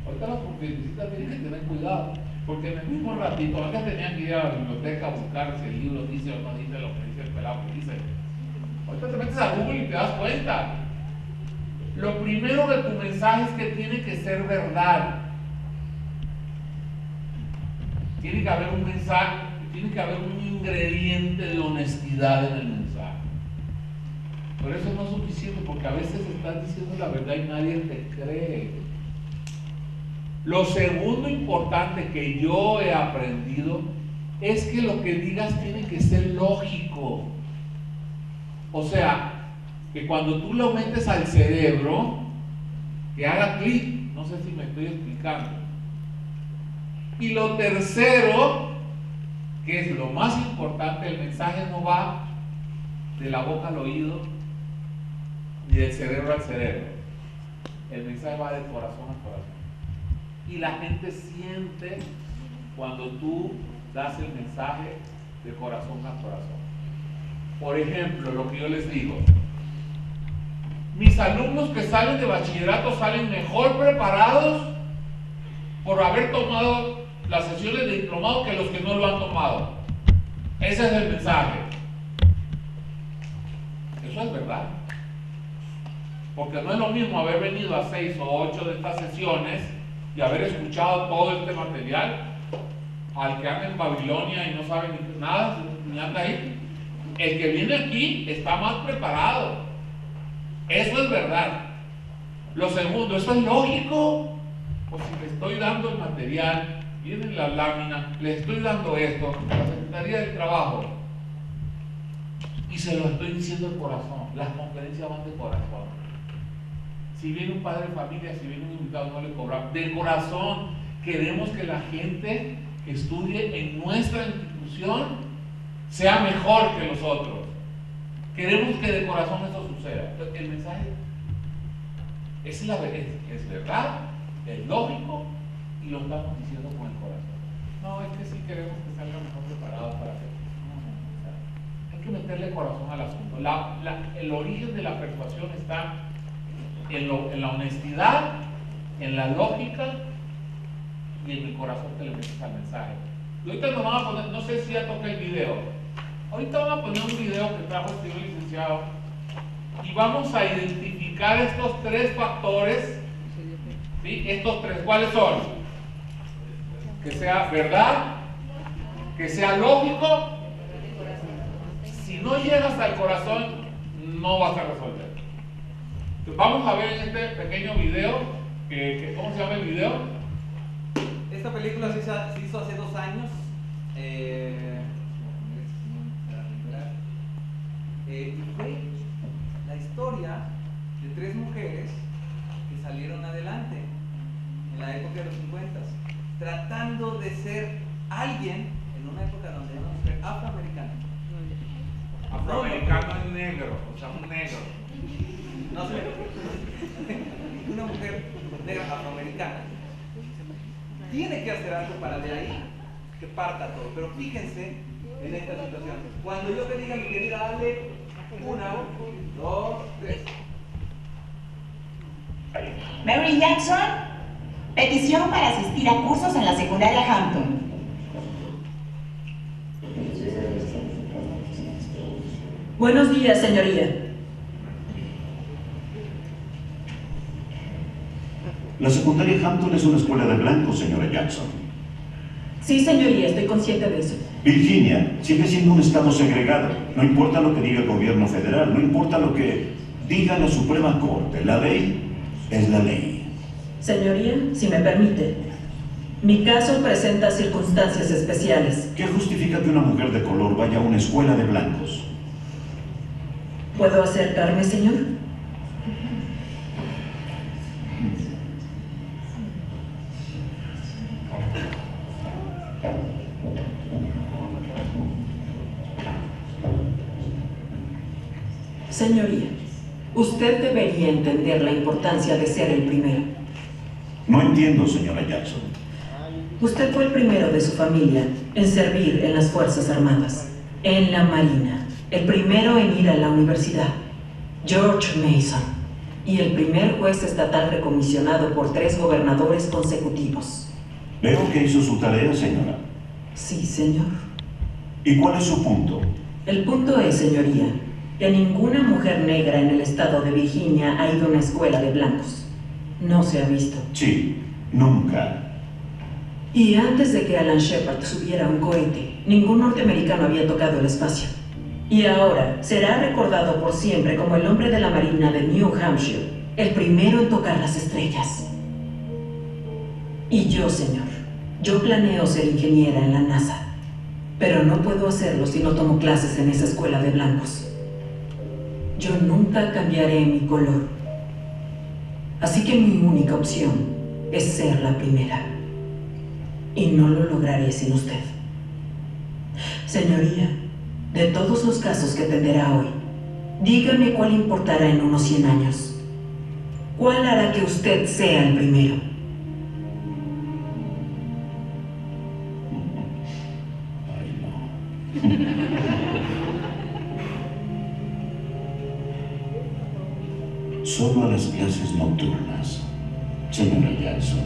Ahorita las publicistas tienen que tener cuidado, porque en el mismo ratito, antes tenían que ir a la biblioteca a buscar si el libro dice o no dice lo que dice el pelado que dice. Ahorita te metes a Google y te das cuenta. Lo primero de tu mensaje es que tiene que ser verdad. Tiene que haber un mensaje, tiene que haber un ingrediente de honestidad en el mensaje. Pero eso no es suficiente, porque a veces estás diciendo la verdad y nadie te cree. Lo segundo importante que yo he aprendido es que lo que digas tiene que ser lógico. O sea, que cuando tú lo metes al cerebro, que haga clic. No sé si me estoy explicando. Y lo tercero, que es lo más importante, el mensaje no va de la boca al oído ni del cerebro al cerebro. El mensaje va de corazón a corazón. Y la gente siente cuando tú das el mensaje de corazón a corazón. Por ejemplo, lo que yo les digo, mis alumnos que salen de bachillerato salen mejor preparados por haber tomado las sesiones de diplomado que los que no lo han tomado. Ese es el mensaje. Eso es verdad. Porque no es lo mismo haber venido a 6 o 8 de estas sesiones y haber escuchado todo este material al que anda en Babilonia y no sabe ni nada, ni anda ahí. El que viene aquí está más preparado. Eso es verdad. Lo segundo, ¿eso es lógico? Pues si le estoy dando el material, vienen las láminas, le estoy dando esto, la Secretaría del Trabajo, y se lo estoy diciendo de corazón. Las conferencias van de corazón. Si viene un padre de familia, si viene un invitado, no le cobramos. De corazón, queremos que la gente que estudie en nuestra institución sea mejor que los otros. Queremos que de corazón eso suceda. El mensaje es verdad, es lógico y lo estamos diciendo con el corazón. No, es que sí queremos que salga mejor preparado para hacer. No, hay que meterle corazón al asunto. El origen de la persuasión está en la honestidad, en la lógica y en el corazón que le metes al mensaje. Y ahorita nos van a poner, no sé si ya toqué el video. Ahorita vamos a poner un video que trajo el señor licenciado y vamos a identificar estos tres factores. ¿Sí? Estos tres, ¿cuáles son? Que sea verdad, que sea lógico. Si no llegas al corazón, no vas a resolver. Entonces, vamos a ver en este pequeño video, ¿cómo se llama el video? Esta película se hizo hace 2 años. Y fue la historia de 3 mujeres que salieron adelante en la época de los 50, tratando de ser alguien en una época donde era una mujer afroamericana. Afroamericano es negro, o sea, un negro. No sé, una mujer negra afroamericana tiene que hacer algo para de ahí que parta todo. Pero fíjense en esta situación. Cuando yo te diga, mi querida Ale, 1, 2, 3. Mary Jackson, petición para asistir a cursos en la secundaria Hampton. Buenos días, señoría. La secundaria Hampton es una escuela de blancos, señora Jackson. Sí, señoría, estoy consciente de eso. Virginia sigue siendo un estado segregado. No importa lo que diga el gobierno federal, no importa lo que diga la Suprema Corte. La ley es la ley. Señoría, si me permite, mi caso presenta circunstancias especiales. ¿Qué justifica que una mujer de color vaya a una escuela de blancos? ¿Puedo acercarme, señor? Señoría, usted debería entender la importancia de ser el primero. No entiendo, señora Jackson. Usted fue el primero de su familia en servir en las Fuerzas Armadas, en la Marina, el primero en ir a la universidad, George Mason, y el primer juez estatal recomisionado por 3 gobernadores consecutivos. Veo que hizo su tarea, señora. Sí, señor. ¿Y cuál es su punto? El punto es, señoría, que ninguna mujer negra en el estado de Virginia ha ido a una escuela de blancos. No se ha visto. Sí, nunca. Y antes de que Alan Shepard subiera a un cohete, ningún norteamericano había tocado el espacio. Y ahora será recordado por siempre como el hombre de la Marina de New Hampshire, el primero en tocar las estrellas. Y yo, señor, yo planeo ser ingeniera en la NASA, pero no puedo hacerlo si no tomo clases en esa escuela de blancos. Yo nunca cambiaré mi color. Así que mi única opción es ser la primera. Y no lo lograré sin usted. Señoría, de todos los casos que atenderá hoy, dígame cuál importará en unos 100 años. ¿Cuál hará que usted sea el primero? Ay, no. Solo a las clases nocturnas, señora Jackson.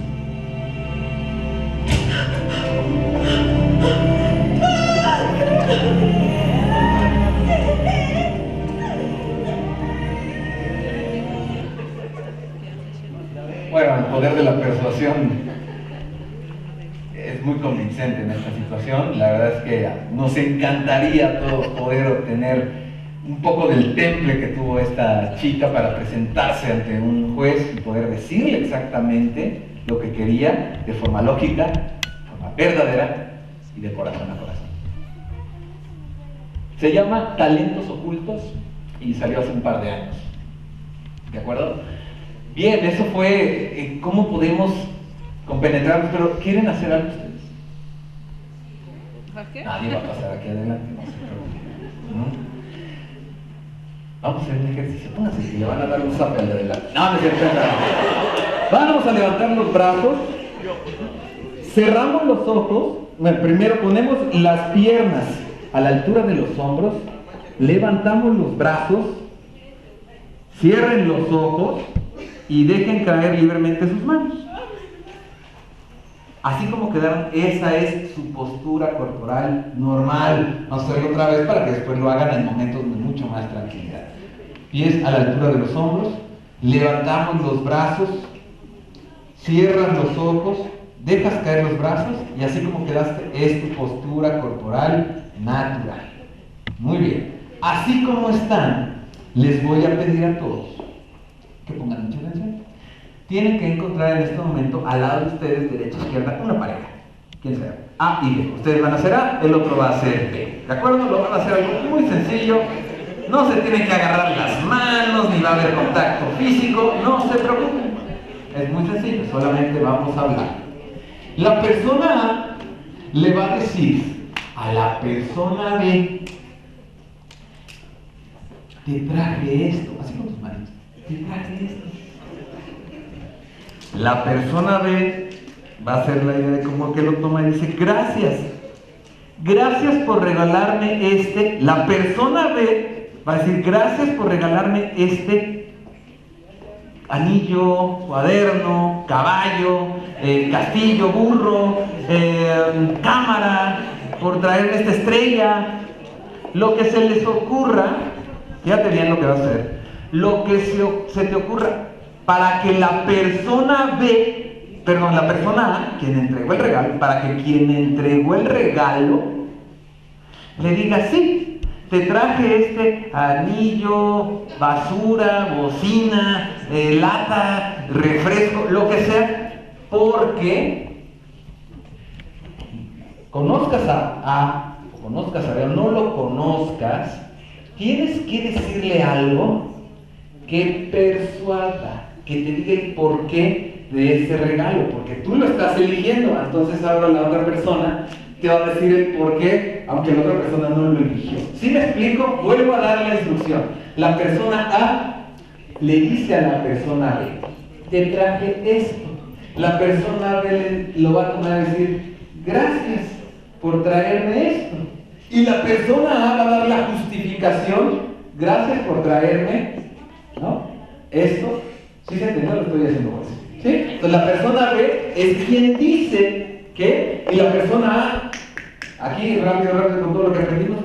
Bueno, el poder de la persuasión es muy convincente en esta situación. La verdad es que nos encantaría a todos poder obtener un poco del temple que tuvo esta chica para presentarse ante un juez y poder decirle exactamente lo que quería de forma lógica, de forma verdadera y de corazón a corazón. Se llama Talentos Ocultos y salió hace un par de años. ¿De acuerdo? Bien, eso fue cómo podemos compenetrarnos, pero ¿quieren hacer algo ustedes? ¿Qué? Nadie va a pasar aquí adelante, no se preocupen. Vamos a hacer un ejercicio, pónganse que le van a dar un zape al de adelante. No, no es cierto, no. Vamos a levantar los brazos, cerramos los ojos. Bueno, primero ponemos las piernas a la altura de los hombros, levantamos los brazos, cierren los ojos y dejen caer libremente sus manos. Así como quedaron, esa es su postura corporal normal. Vamos a hacerlo otra vez para que después lo hagan en momentos de mucho más tranquilidad. Pies a la altura de los hombros, levantamos los brazos, cierras los ojos, dejas caer los brazos y así como quedaste es tu postura corporal natural. Muy bien. Así como están, les voy a pedir a todos que pongan mucha atención. Tienen que encontrar en este momento al lado de ustedes, derecha e izquierda, una pareja. ¿Quién será? A y B. Ustedes van a hacer A, el otro va a hacer B. ¿De acuerdo? Lo van a hacer algo muy sencillo. No se tienen que agarrar las manos, ni va a haber contacto físico. No se preocupen. Es muy sencillo, solamente vamos a hablar. La persona A le va a decir a la persona B: te traje esto. Así con tus manos. Te traje esto. La persona B va a hacer la idea de cómo que lo toma y dice: gracias, gracias por regalarme este. La persona B va a decir, gracias por regalarme este anillo, cuaderno, caballo, castillo, burro, cámara, por traerme esta estrella. Lo que se les ocurra, fíjate bien lo que va a hacer, lo que se te ocurra, para que la persona B, perdón, la persona A, quien entregó el regalo, para que quien entregó el regalo le diga, sí, te traje este anillo, basura, bocina, lata, refresco, lo que sea, porque conozcas a o conozcas a B o no lo conozcas, tienes que decirle algo que persuada, que te diga el porqué de ese regalo, porque tú lo estás eligiendo. Entonces ahora la otra persona te va a decir el porqué, aunque la otra persona no lo eligió. ¿Sí me explico? Vuelvo a dar la instrucción. La persona A le dice a la persona B, te traje esto. La persona B lo va a tomar y decir, gracias por traerme esto. Y la persona A va a dar la justificación, gracias por traerme, ¿no?, esto. ¿Sí se entendió? Lo estoy haciendo por eso. ¿Sí? Entonces la persona B es quien dice que, y la persona A, aquí rápido, con todo lo que aprendimos,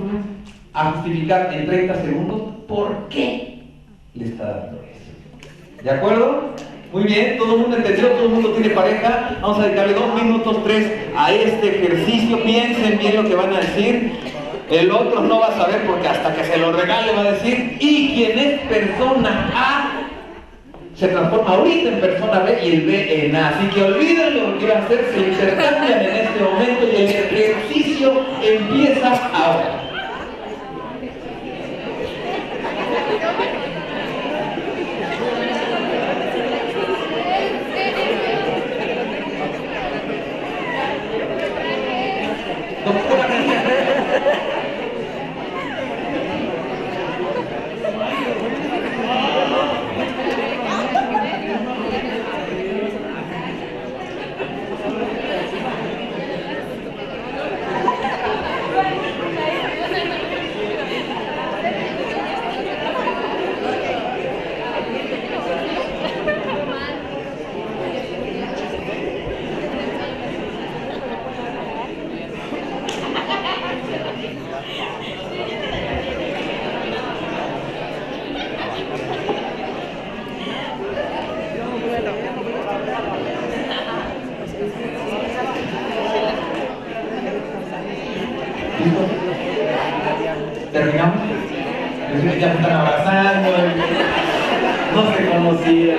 a justificar en 30 segundos por qué le está dando eso. ¿De acuerdo? Muy bien, todo el mundo entendió, todo el mundo tiene pareja. Vamos a dedicarle 2 minutos, 3 a este ejercicio. Piensen bien lo que van a decir. El otro no va a saber porque hasta que se lo regale va a decir. Y quien es persona A se transforma ahorita en persona B y el B en A. Así que olvídenlo lo que va a hacer, se intercambian en este momento y el ejercicio empieza ahora. ¿Terminamos? Ya se están abrazando, no se conocían.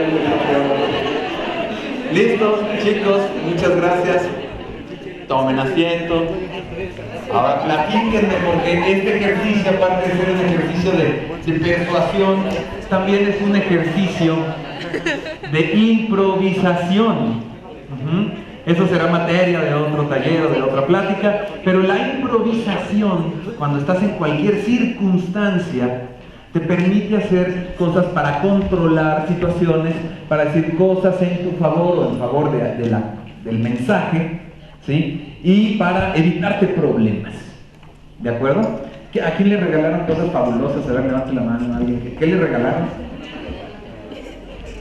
¿Listos, chicos? Muchas gracias. Tomen asiento. Ahora platíquenme, porque este ejercicio, aparte de ser un ejercicio de persuasión, también es un ejercicio de improvisación. Eso será materia de otro taller o de otra plática, pero la improvisación, cuando estás en cualquier circunstancia, te permite hacer cosas para controlar situaciones, para decir cosas en tu favor o en favor del mensaje, ¿sí? Y para evitarte problemas. ¿De acuerdo? ¿A quién le regalaron cosas fabulosas? A ver, levante la mano a alguien. ¿Qué le regalaron?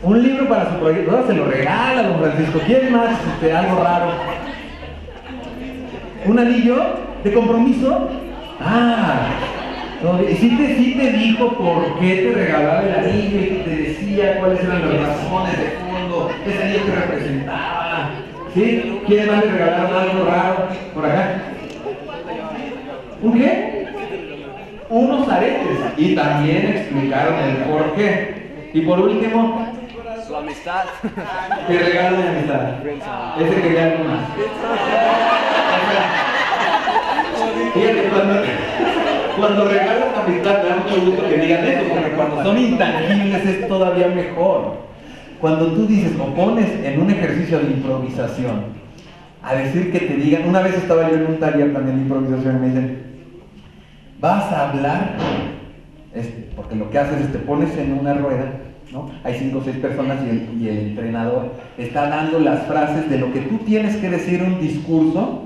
Un libro para su proyecto. No, se lo regala, don Francisco. ¿Quién más? Algo raro. ¿Un anillo de compromiso? ¿Y sí te dijo por qué te regalaba el anillo y te decía cuáles eran las razones de fondo, qué ese anillo te representaba? ¿Sí? ¿Quién más le regalaron algo raro por acá? ¿Un qué? Unos aretes. Y también explicaron el por qué. Y por último, su amistad. Te regalo de amistad. Ese quería algo más. Fíjate, cuando regalas amistad me da mucho gusto que digan eso, porque cuando son intangibles es todavía mejor. Cuando tú dices o pones en un ejercicio de improvisación a decir que te digan, una vez estaba yo en un taller también de improvisación y me dicen, vas a hablar, porque lo que haces es te pones en una rueda, ¿no? Hay 5 o 6 personas y el entrenador está dando las frases de lo que tú tienes que decir, un discurso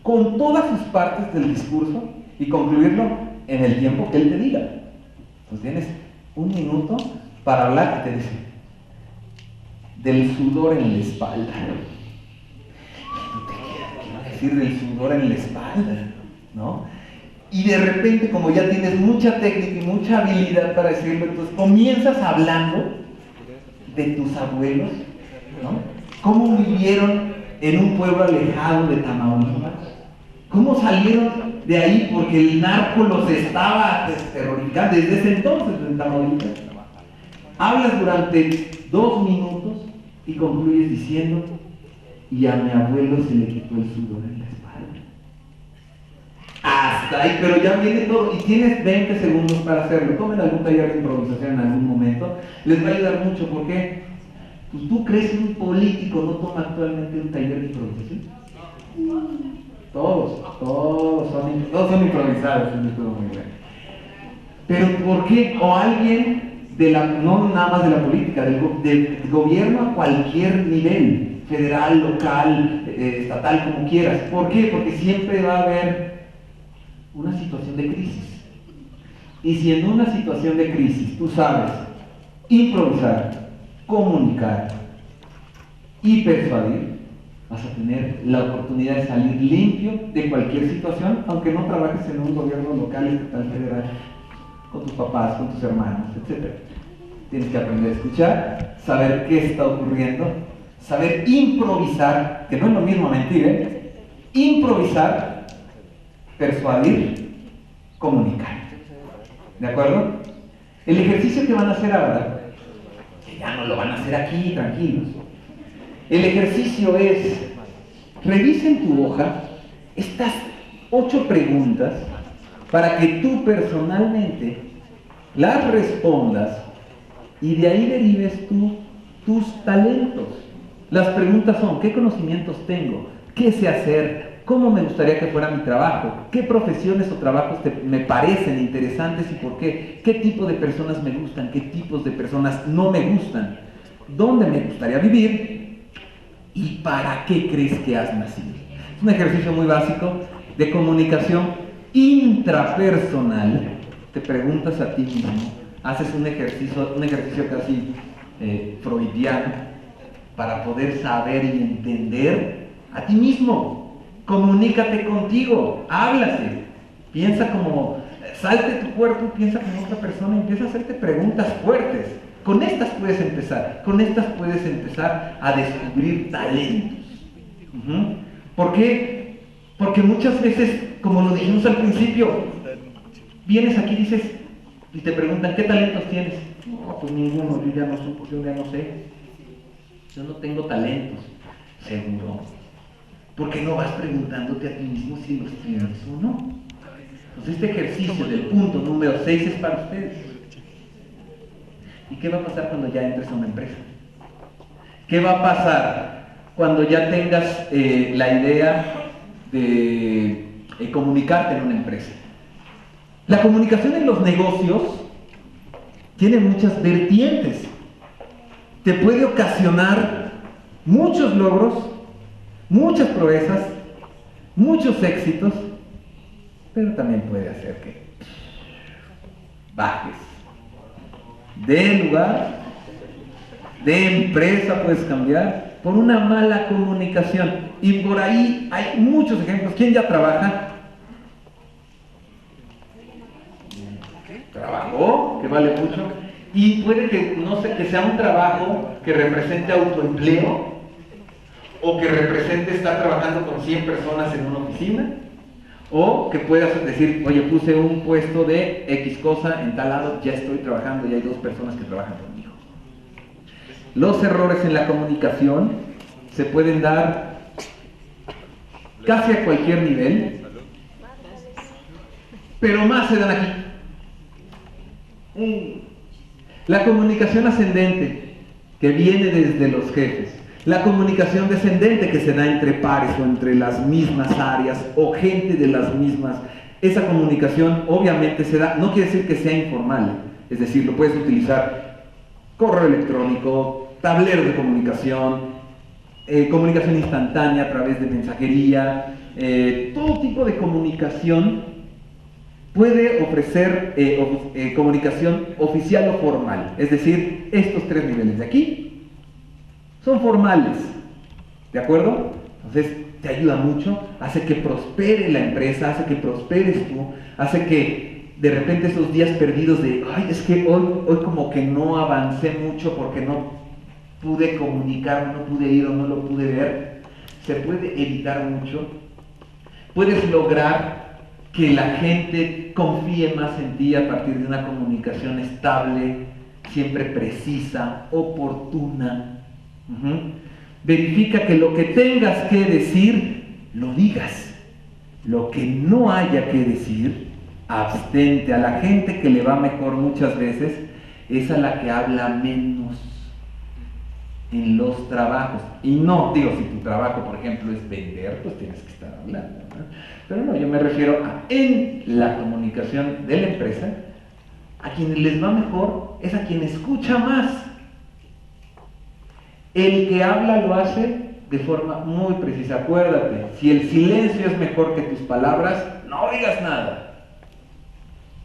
con todas sus partes del discurso y concluirlo en el tiempo que él te diga. Entonces tienes un minuto para hablar y te dice del sudor en la espalda. ¿Qué va a decir del sudor en la espalda? ¿No? Y de repente, como ya tienes mucha técnica y mucha habilidad para decirlo, entonces comienzas hablando de tus abuelos, ¿no? Cómo vivieron en un pueblo alejado de Tamaulipas, cómo salieron de ahí porque el narco los estaba terrorizando desde ese entonces en Tamaulipas. Hablas durante 2 minutos y concluyes diciendo, y a mi abuelo se le quitó el sudor en la espalda. Hasta ahí, pero ya viene todo, y tienes 20 segundos para hacerlo. Tomen algún taller de improvisación en algún momento, les va a ayudar mucho. ¿Por qué? Pues, ¿tú crees que un político no toma actualmente un taller de improvisación? Todos son improvisados, eso es todo muy bueno. Pero ¿por qué? O alguien no nada más de la política, del gobierno a cualquier nivel, federal, local, estatal, como quieras. ¿Por qué? Porque siempre va a haber una situación de crisis. Y si en una situación de crisis tú sabes improvisar, comunicar y persuadir, vas a tener la oportunidad de salir limpio de cualquier situación, aunque no trabajes en un gobierno local, estatal, federal, con tus papás, con tus hermanos, etc. Tienes que aprender a escuchar, saber qué está ocurriendo, saber improvisar, que no es lo mismo mentir, ¿eh? Improvisar, persuadir, comunicar. ¿De acuerdo? El ejercicio que van a hacer ahora, que ya no lo van a hacer aquí, tranquilos. El ejercicio es, revisa en tu hoja estas 8 preguntas para que tú personalmente las respondas y de ahí derives tus talentos. Las preguntas son, ¿qué conocimientos tengo? ¿Qué sé hacer? ¿Cómo me gustaría que fuera mi trabajo? ¿Qué profesiones o trabajos me parecen interesantes y por qué? ¿Qué tipo de personas me gustan? ¿Qué tipos de personas no me gustan? ¿Dónde me gustaría vivir? ¿Y para qué crees que has nacido? Es un ejercicio muy básico de comunicación intrapersonal. Te preguntas a ti mismo, haces un ejercicio casi freudiano para poder saber y entender a ti mismo. Comunícate contigo, háblase, piensa como, salte tu cuerpo, piensa como otra persona, empieza a hacerte preguntas fuertes. Con estas puedes empezar a descubrir talentos. ¿Por qué? Porque muchas veces, como lo dijimos al principio, vienes aquí y dices, y te preguntan, ¿qué talentos tienes? No, pues ninguno, yo ya no sé. Yo no tengo talentos, seguro. Porque no vas preguntándote a ti mismo si los tienes o no. Entonces este ejercicio del punto número 6 es para ustedes. ¿Y qué va a pasar cuando ya entres a una empresa? ¿Qué va a pasar cuando ya tengas la idea de comunicarte en una empresa? La comunicación en los negocios tiene muchas vertientes. Te puede ocasionar muchos logros, muchas proezas, muchos éxitos, pero también puede hacer que bajes de lugar, de empresa puedes cambiar por una mala comunicación. Y por ahí hay muchos ejemplos. ¿Quién ya trabaja? Trabajó, que vale mucho. Y puede que, no sé, que sea un trabajo que represente autoempleo, o que represente estar trabajando con 100 personas en una oficina, o que puedas decir, oye, puse un puesto de X cosa en tal lado, ya estoy trabajando y hay 2 personas que trabajan conmigo. Los errores en la comunicación se pueden dar casi a cualquier nivel, pero más se dan aquí. La comunicación ascendente, que viene desde los jefes. La comunicación descendente, que se da entre pares o entre las mismas áreas o gente de las mismas. Esa comunicación obviamente se da, no quiere decir que sea informal, es decir, lo puedes utilizar correo electrónico, tablero de comunicación, comunicación instantánea a través de mensajería, todo tipo de comunicación puede ofrecer comunicación oficial o formal. Es decir, estos tres niveles de aquí son formales, ¿de acuerdo? Entonces te ayuda mucho, hace que prospere la empresa, hace que prosperes tú, hace que de repente esos días perdidos de, ay, es que hoy como que no avancé mucho porque no pude comunicar, no pude ir o no lo pude ver, se puede evitar mucho. Puedes lograr que la gente confíe más en ti a partir de una comunicación estable, siempre precisa, oportuna. Verifica que lo que tengas que decir, lo digas. Lo que no haya que decir, abstente. A la gente que le va mejor muchas veces es a la que habla menos en los trabajos. Y no, digo, si tu trabajo, por ejemplo, es vender, pues tienes que estar hablando, ¿no? Pero no, yo me refiero a en la comunicación de la empresa, a quienes les va mejor es a quien escucha más. El que habla lo hace de forma muy precisa. Acuérdate, si el silencio es mejor que tus palabras, no digas nada.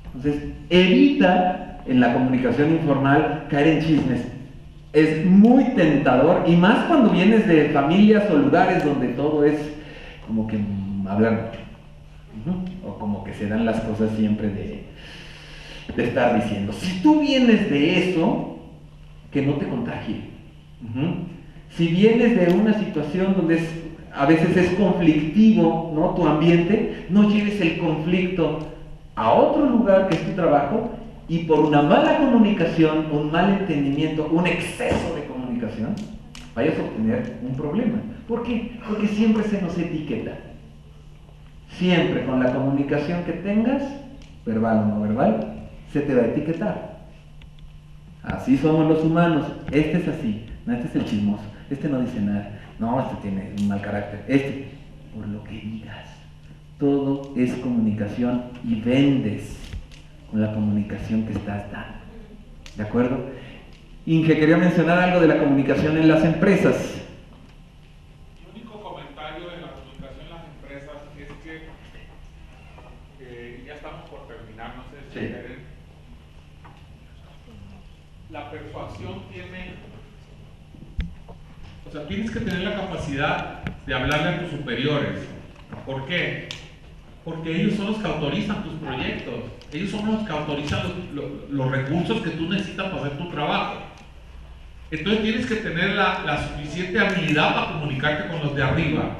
Entonces, evita en la comunicación informal caer en chismes. Es muy tentador, y más cuando vienes de familias o lugares donde todo es como que hablan, o como que se dan las cosas siempre de estar diciendo. Si tú vienes de eso, que no te contagie. Si vienes de una situación donde a veces es conflictivo, ¿no?, tu ambiente, no lleves el conflicto a otro lugar que es tu trabajo, y por una mala comunicación, un mal entendimiento, un exceso de comunicación, vayas a obtener un problema. ¿Por qué? Porque siempre se nos etiqueta. Siempre con la comunicación que tengas, verbal o no verbal, se te va a etiquetar. Así somos los humanos. Este es así, no, este es el chismoso, este no dice nada, no, este tiene un mal carácter, este, por lo que digas. Todo es comunicación y vendes con la comunicación que estás dando. ¿De acuerdo? Inge, quería mencionar algo de la comunicación en las empresas. Mi único comentario de la comunicación en las empresas es que ya estamos por terminar, no sé si quieren. La persuasión tienes que tener la capacidad de hablarle a tus superiores. ¿Por qué? Porque ellos son los que autorizan tus proyectos, ellos son los que autorizan los recursos que tú necesitas para hacer tu trabajo. Entonces tienes que tener la suficiente habilidad para comunicarte con los de arriba.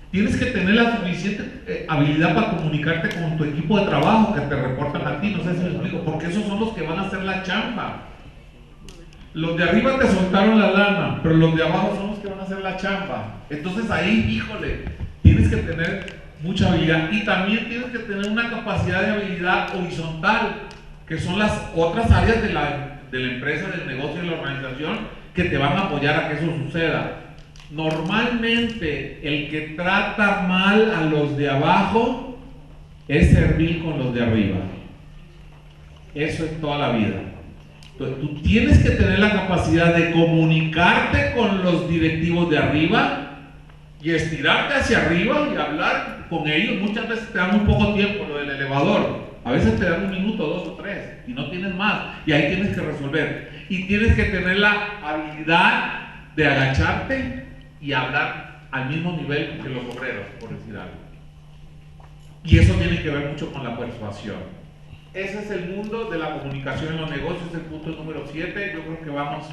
Tienes que tener la suficiente habilidad para comunicarte con tu equipo de trabajo que te reportan a ti, no sé si me explico, porque esos son los que van a hacer la chamba. Los de arriba te soltaron la lana, pero los de abajo son los que van a hacer la chamba. Entonces ahí, híjole, tienes que tener mucha habilidad, y también tienes que tener una capacidad de habilidad horizontal, que son las otras áreas de la empresa, del negocio y de la organización, que te van a apoyar a que eso suceda. Normalmente el que trata mal a los de abajo es servil con los de arriba. Eso es toda la vida. Entonces, tú tienes que tener la capacidad de comunicarte con los directivos de arriba y estirarte hacia arriba y hablar con ellos. Muchas veces te dan un poco tiempo, lo del elevador. A veces te dan 1 minuto, 2 o 3 y no tienes más, y ahí tienes que resolver. Y tienes que tener la habilidad de agacharte y hablar al mismo nivel que los obreros, por decir algo. Y eso tiene que ver mucho con la persuasión. Ese es el mundo de la comunicación en los negocios, el punto número 7. Yo creo que vamos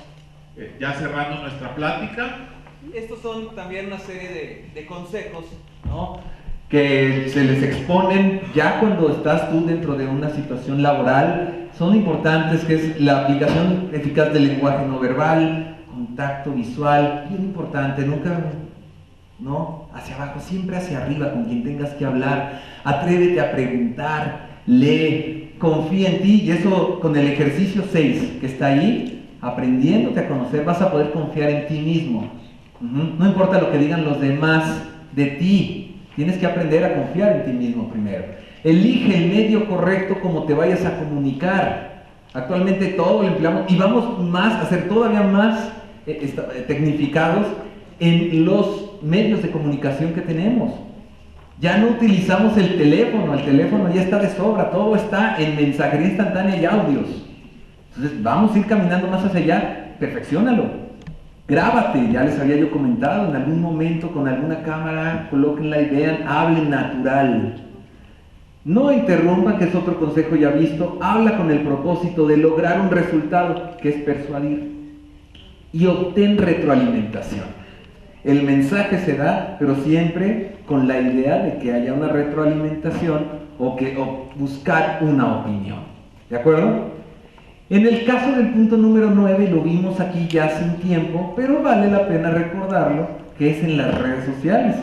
ya cerrando nuestra plática. Estos son también una serie de consejos, ¿no?, que se les exponen ya cuando estás tú dentro de una situación laboral. Son importantes, que es la aplicación eficaz del lenguaje no verbal, contacto visual, bien importante, nunca, ¿no?, hacia abajo, siempre hacia arriba con quien tengas que hablar. Atrévete a preguntar, lee, confía en ti, y eso con el ejercicio 6 que está ahí, aprendiéndote a conocer, vas a poder confiar en ti mismo. No importa lo que digan los demás de ti, tienes que aprender a confiar en ti mismo primero. Elige el medio correcto como te vayas a comunicar. Actualmente todo lo empleamos y vamos a ser todavía más tecnificados en los medios de comunicación que tenemos. Ya no utilizamos el teléfono ya está de sobra, todo está en mensajería instantánea y audios. Entonces vamos a ir caminando más hacia allá, perfecciónalo. Grábate, ya les había yo comentado, en algún momento con alguna cámara, colóquenla y vean, hablen natural. No interrumpan, que es otro consejo ya visto, habla con el propósito de lograr un resultado, que es persuadir. Y obtén retroalimentación. El mensaje se da, pero siempre con la idea de que haya una retroalimentación o buscar una opinión. ¿De acuerdo? En el caso del punto número 9, lo vimos aquí ya hace un tiempo, pero vale la pena recordarlo, que es en las redes sociales.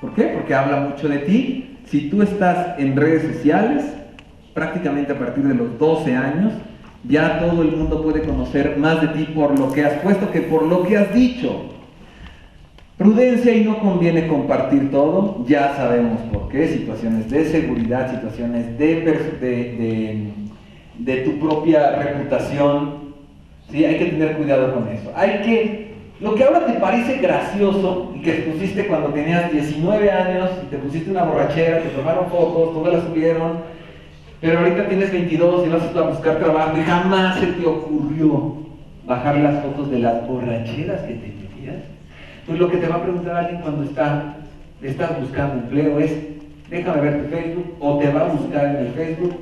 ¿Por qué? Porque habla mucho de ti. Si tú estás en redes sociales, prácticamente a partir de los 12 años, ya todo el mundo puede conocer más de ti por lo que has puesto que por lo que has dicho. Prudencia, y no conviene compartir todo, ya sabemos por qué, situaciones de seguridad, situaciones de tu propia reputación, ¿sí? Hay que tener cuidado con eso. Lo que ahora te parece gracioso y que pusiste cuando tenías 19 años y te pusiste una borrachera, te tomaron fotos, todas las subieron, pero ahorita tienes 22 y vas a buscar trabajo y jamás se te ocurrió bajar las fotos de las borracheras que te metías. Pues lo que te va a preguntar alguien cuando estás buscando empleo es: déjame ver tu Facebook, o te va a buscar en el Facebook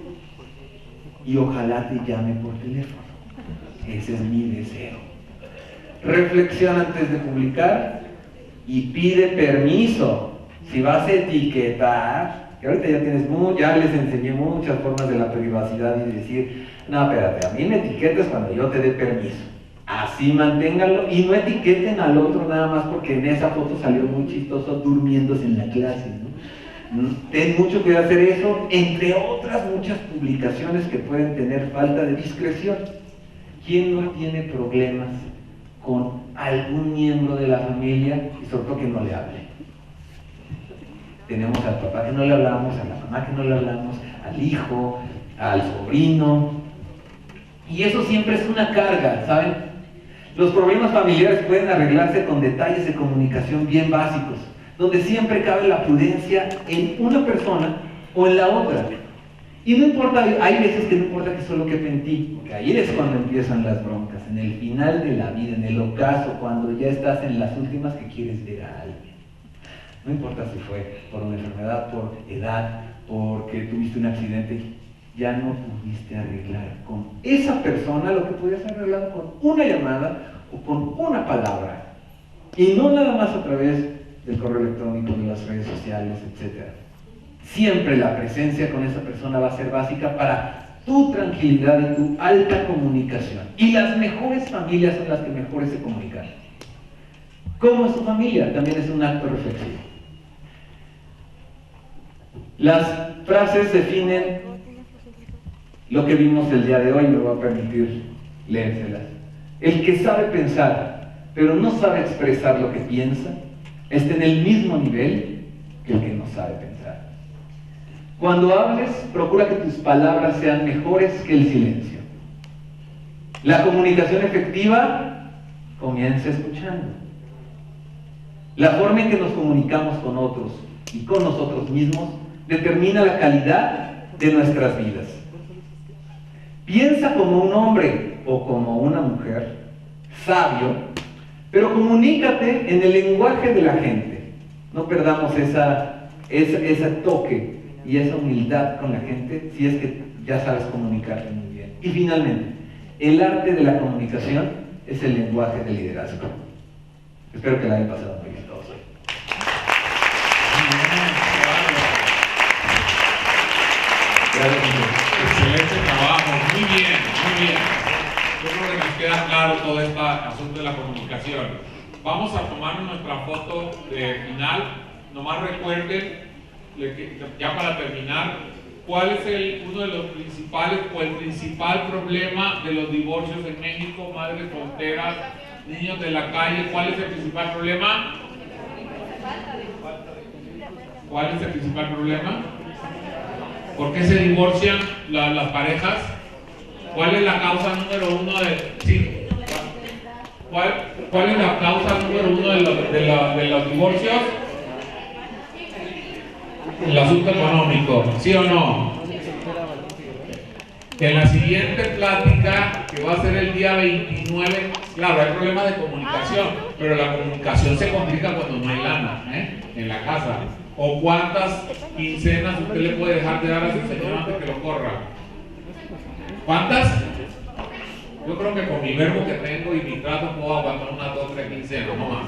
y ojalá te llame por teléfono. Ese es mi deseo. Reflexiona antes de publicar y pide permiso. Si vas a etiquetar, que ahorita ya les enseñé muchas formas de la privacidad y decir, no, espérate, a mí me etiquetas cuando yo te dé permiso. Así manténganlo y no etiqueten al otro nada más porque en esa foto salió muy chistoso durmiéndose en la clase, ¿no? Ten mucho cuidado de hacer eso, entre otras muchas publicaciones que pueden tener falta de discreción. ¿Quién no tiene problemas con algún miembro de la familia y sobre todo que no le hable? Tenemos al papá que no le hablamos, a la mamá que no le hablamos, al hijo, al sobrino, y eso siempre es una carga, ¿saben? Los problemas familiares pueden arreglarse con detalles de comunicación bien básicos, donde siempre cabe la prudencia en una persona o en la otra. Y no importa, hay veces que no importa que solo quepe en ti, porque ahí es cuando empiezan las broncas, en el final de la vida, en el ocaso, cuando ya estás en las últimas que quieres ver a alguien. No importa si fue por una enfermedad, por edad, porque tuviste un accidente, ya no pudiste arreglar con esa persona lo que podías arreglar con una llamada o con una palabra. Y no nada más a través del correo electrónico, de las redes sociales, etc. Siempre la presencia con esa persona va a ser básica para tu tranquilidad y tu alta comunicación. Y las mejores familias son las que mejores se comunican. ¿Cómo es su familia? También es un acto reflexivo. Las frases definen lo que vimos el día de hoy, me voy a permitir leérselas. El que sabe pensar, pero no sabe expresar lo que piensa, está en el mismo nivel que el que no sabe pensar. Cuando hables, procura que tus palabras sean mejores que el silencio. La comunicación efectiva comienza escuchando. La forma en que nos comunicamos con otros y con nosotros mismos determina la calidad de nuestras vidas. Piensa como un hombre o como una mujer sabio, pero comunícate en el lenguaje de la gente. No perdamos ese toque y esa humildad con la gente si es que ya sabes comunicarte muy bien. Y finalmente, el arte de la comunicación es el lenguaje del liderazgo. Espero que la hayan pasado muy bien todos hoy. Excelente trabajo, muy bien, muy bien. Yo creo que nos queda claro todo este asunto de la comunicación. Vamos a tomar nuestra foto final. Nomás recuerden, ya para terminar, cuál es uno de los principales o el principal problema de los divorcios en México, madres solteras, niños de la calle. ¿Cuál es el principal problema? ¿Cuál es el principal problema? ¿Por qué se divorcian las parejas? ¿Cuál es la causa número uno de... Sí. ¿Cuál es la causa número uno de los divorcios? el asunto económico, ¿sí o no? En la siguiente plática, que va a ser el día 29, claro, hay problemas de comunicación, pero la comunicación se complica cuando no hay lana, en la casa. ¿O cuántas quincenas usted le puede dejar de dar a su señor antes que lo corra? ¿Cuántas? Yo creo que con mi verbo que tengo y mi trato puedo aguantar unas 2 o 3 quincenas, no más.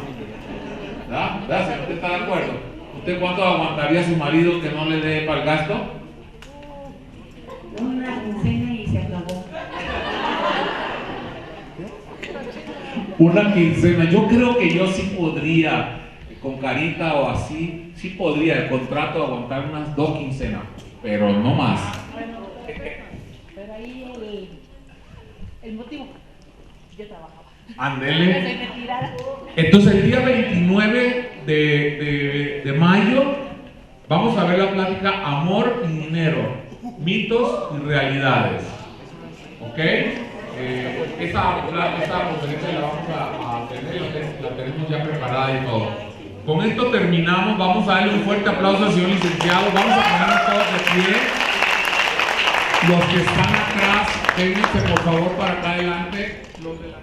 ¿Verdad? ¿Verdad? Si usted está de acuerdo. ¿Usted cuánto aguantaría a su marido que no le dé para el gasto? Una quincena y se acabó. Una quincena. Yo creo que yo sí podría, con carita o así, sí podría el contrato aguantar unas 2 quincenas, pero no más. Pero ahí el motivo, yo trabajaba. Ándele. Estoy retirada. Entonces el día 29 de mayo vamos a ver la plática Amor y Dinero, mitos y realidades. ¿Ok? Esa conferencia la vamos a tener, la tenemos ya preparada y todo. Con esto terminamos, vamos a darle un fuerte aplauso al señor licenciado, vamos a ponernos todos de pie. Los que están atrás, vénganse por favor para acá adelante. Los de la...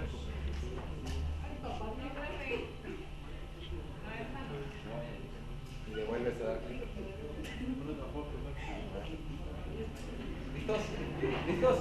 ¿Listos? ¿Listos?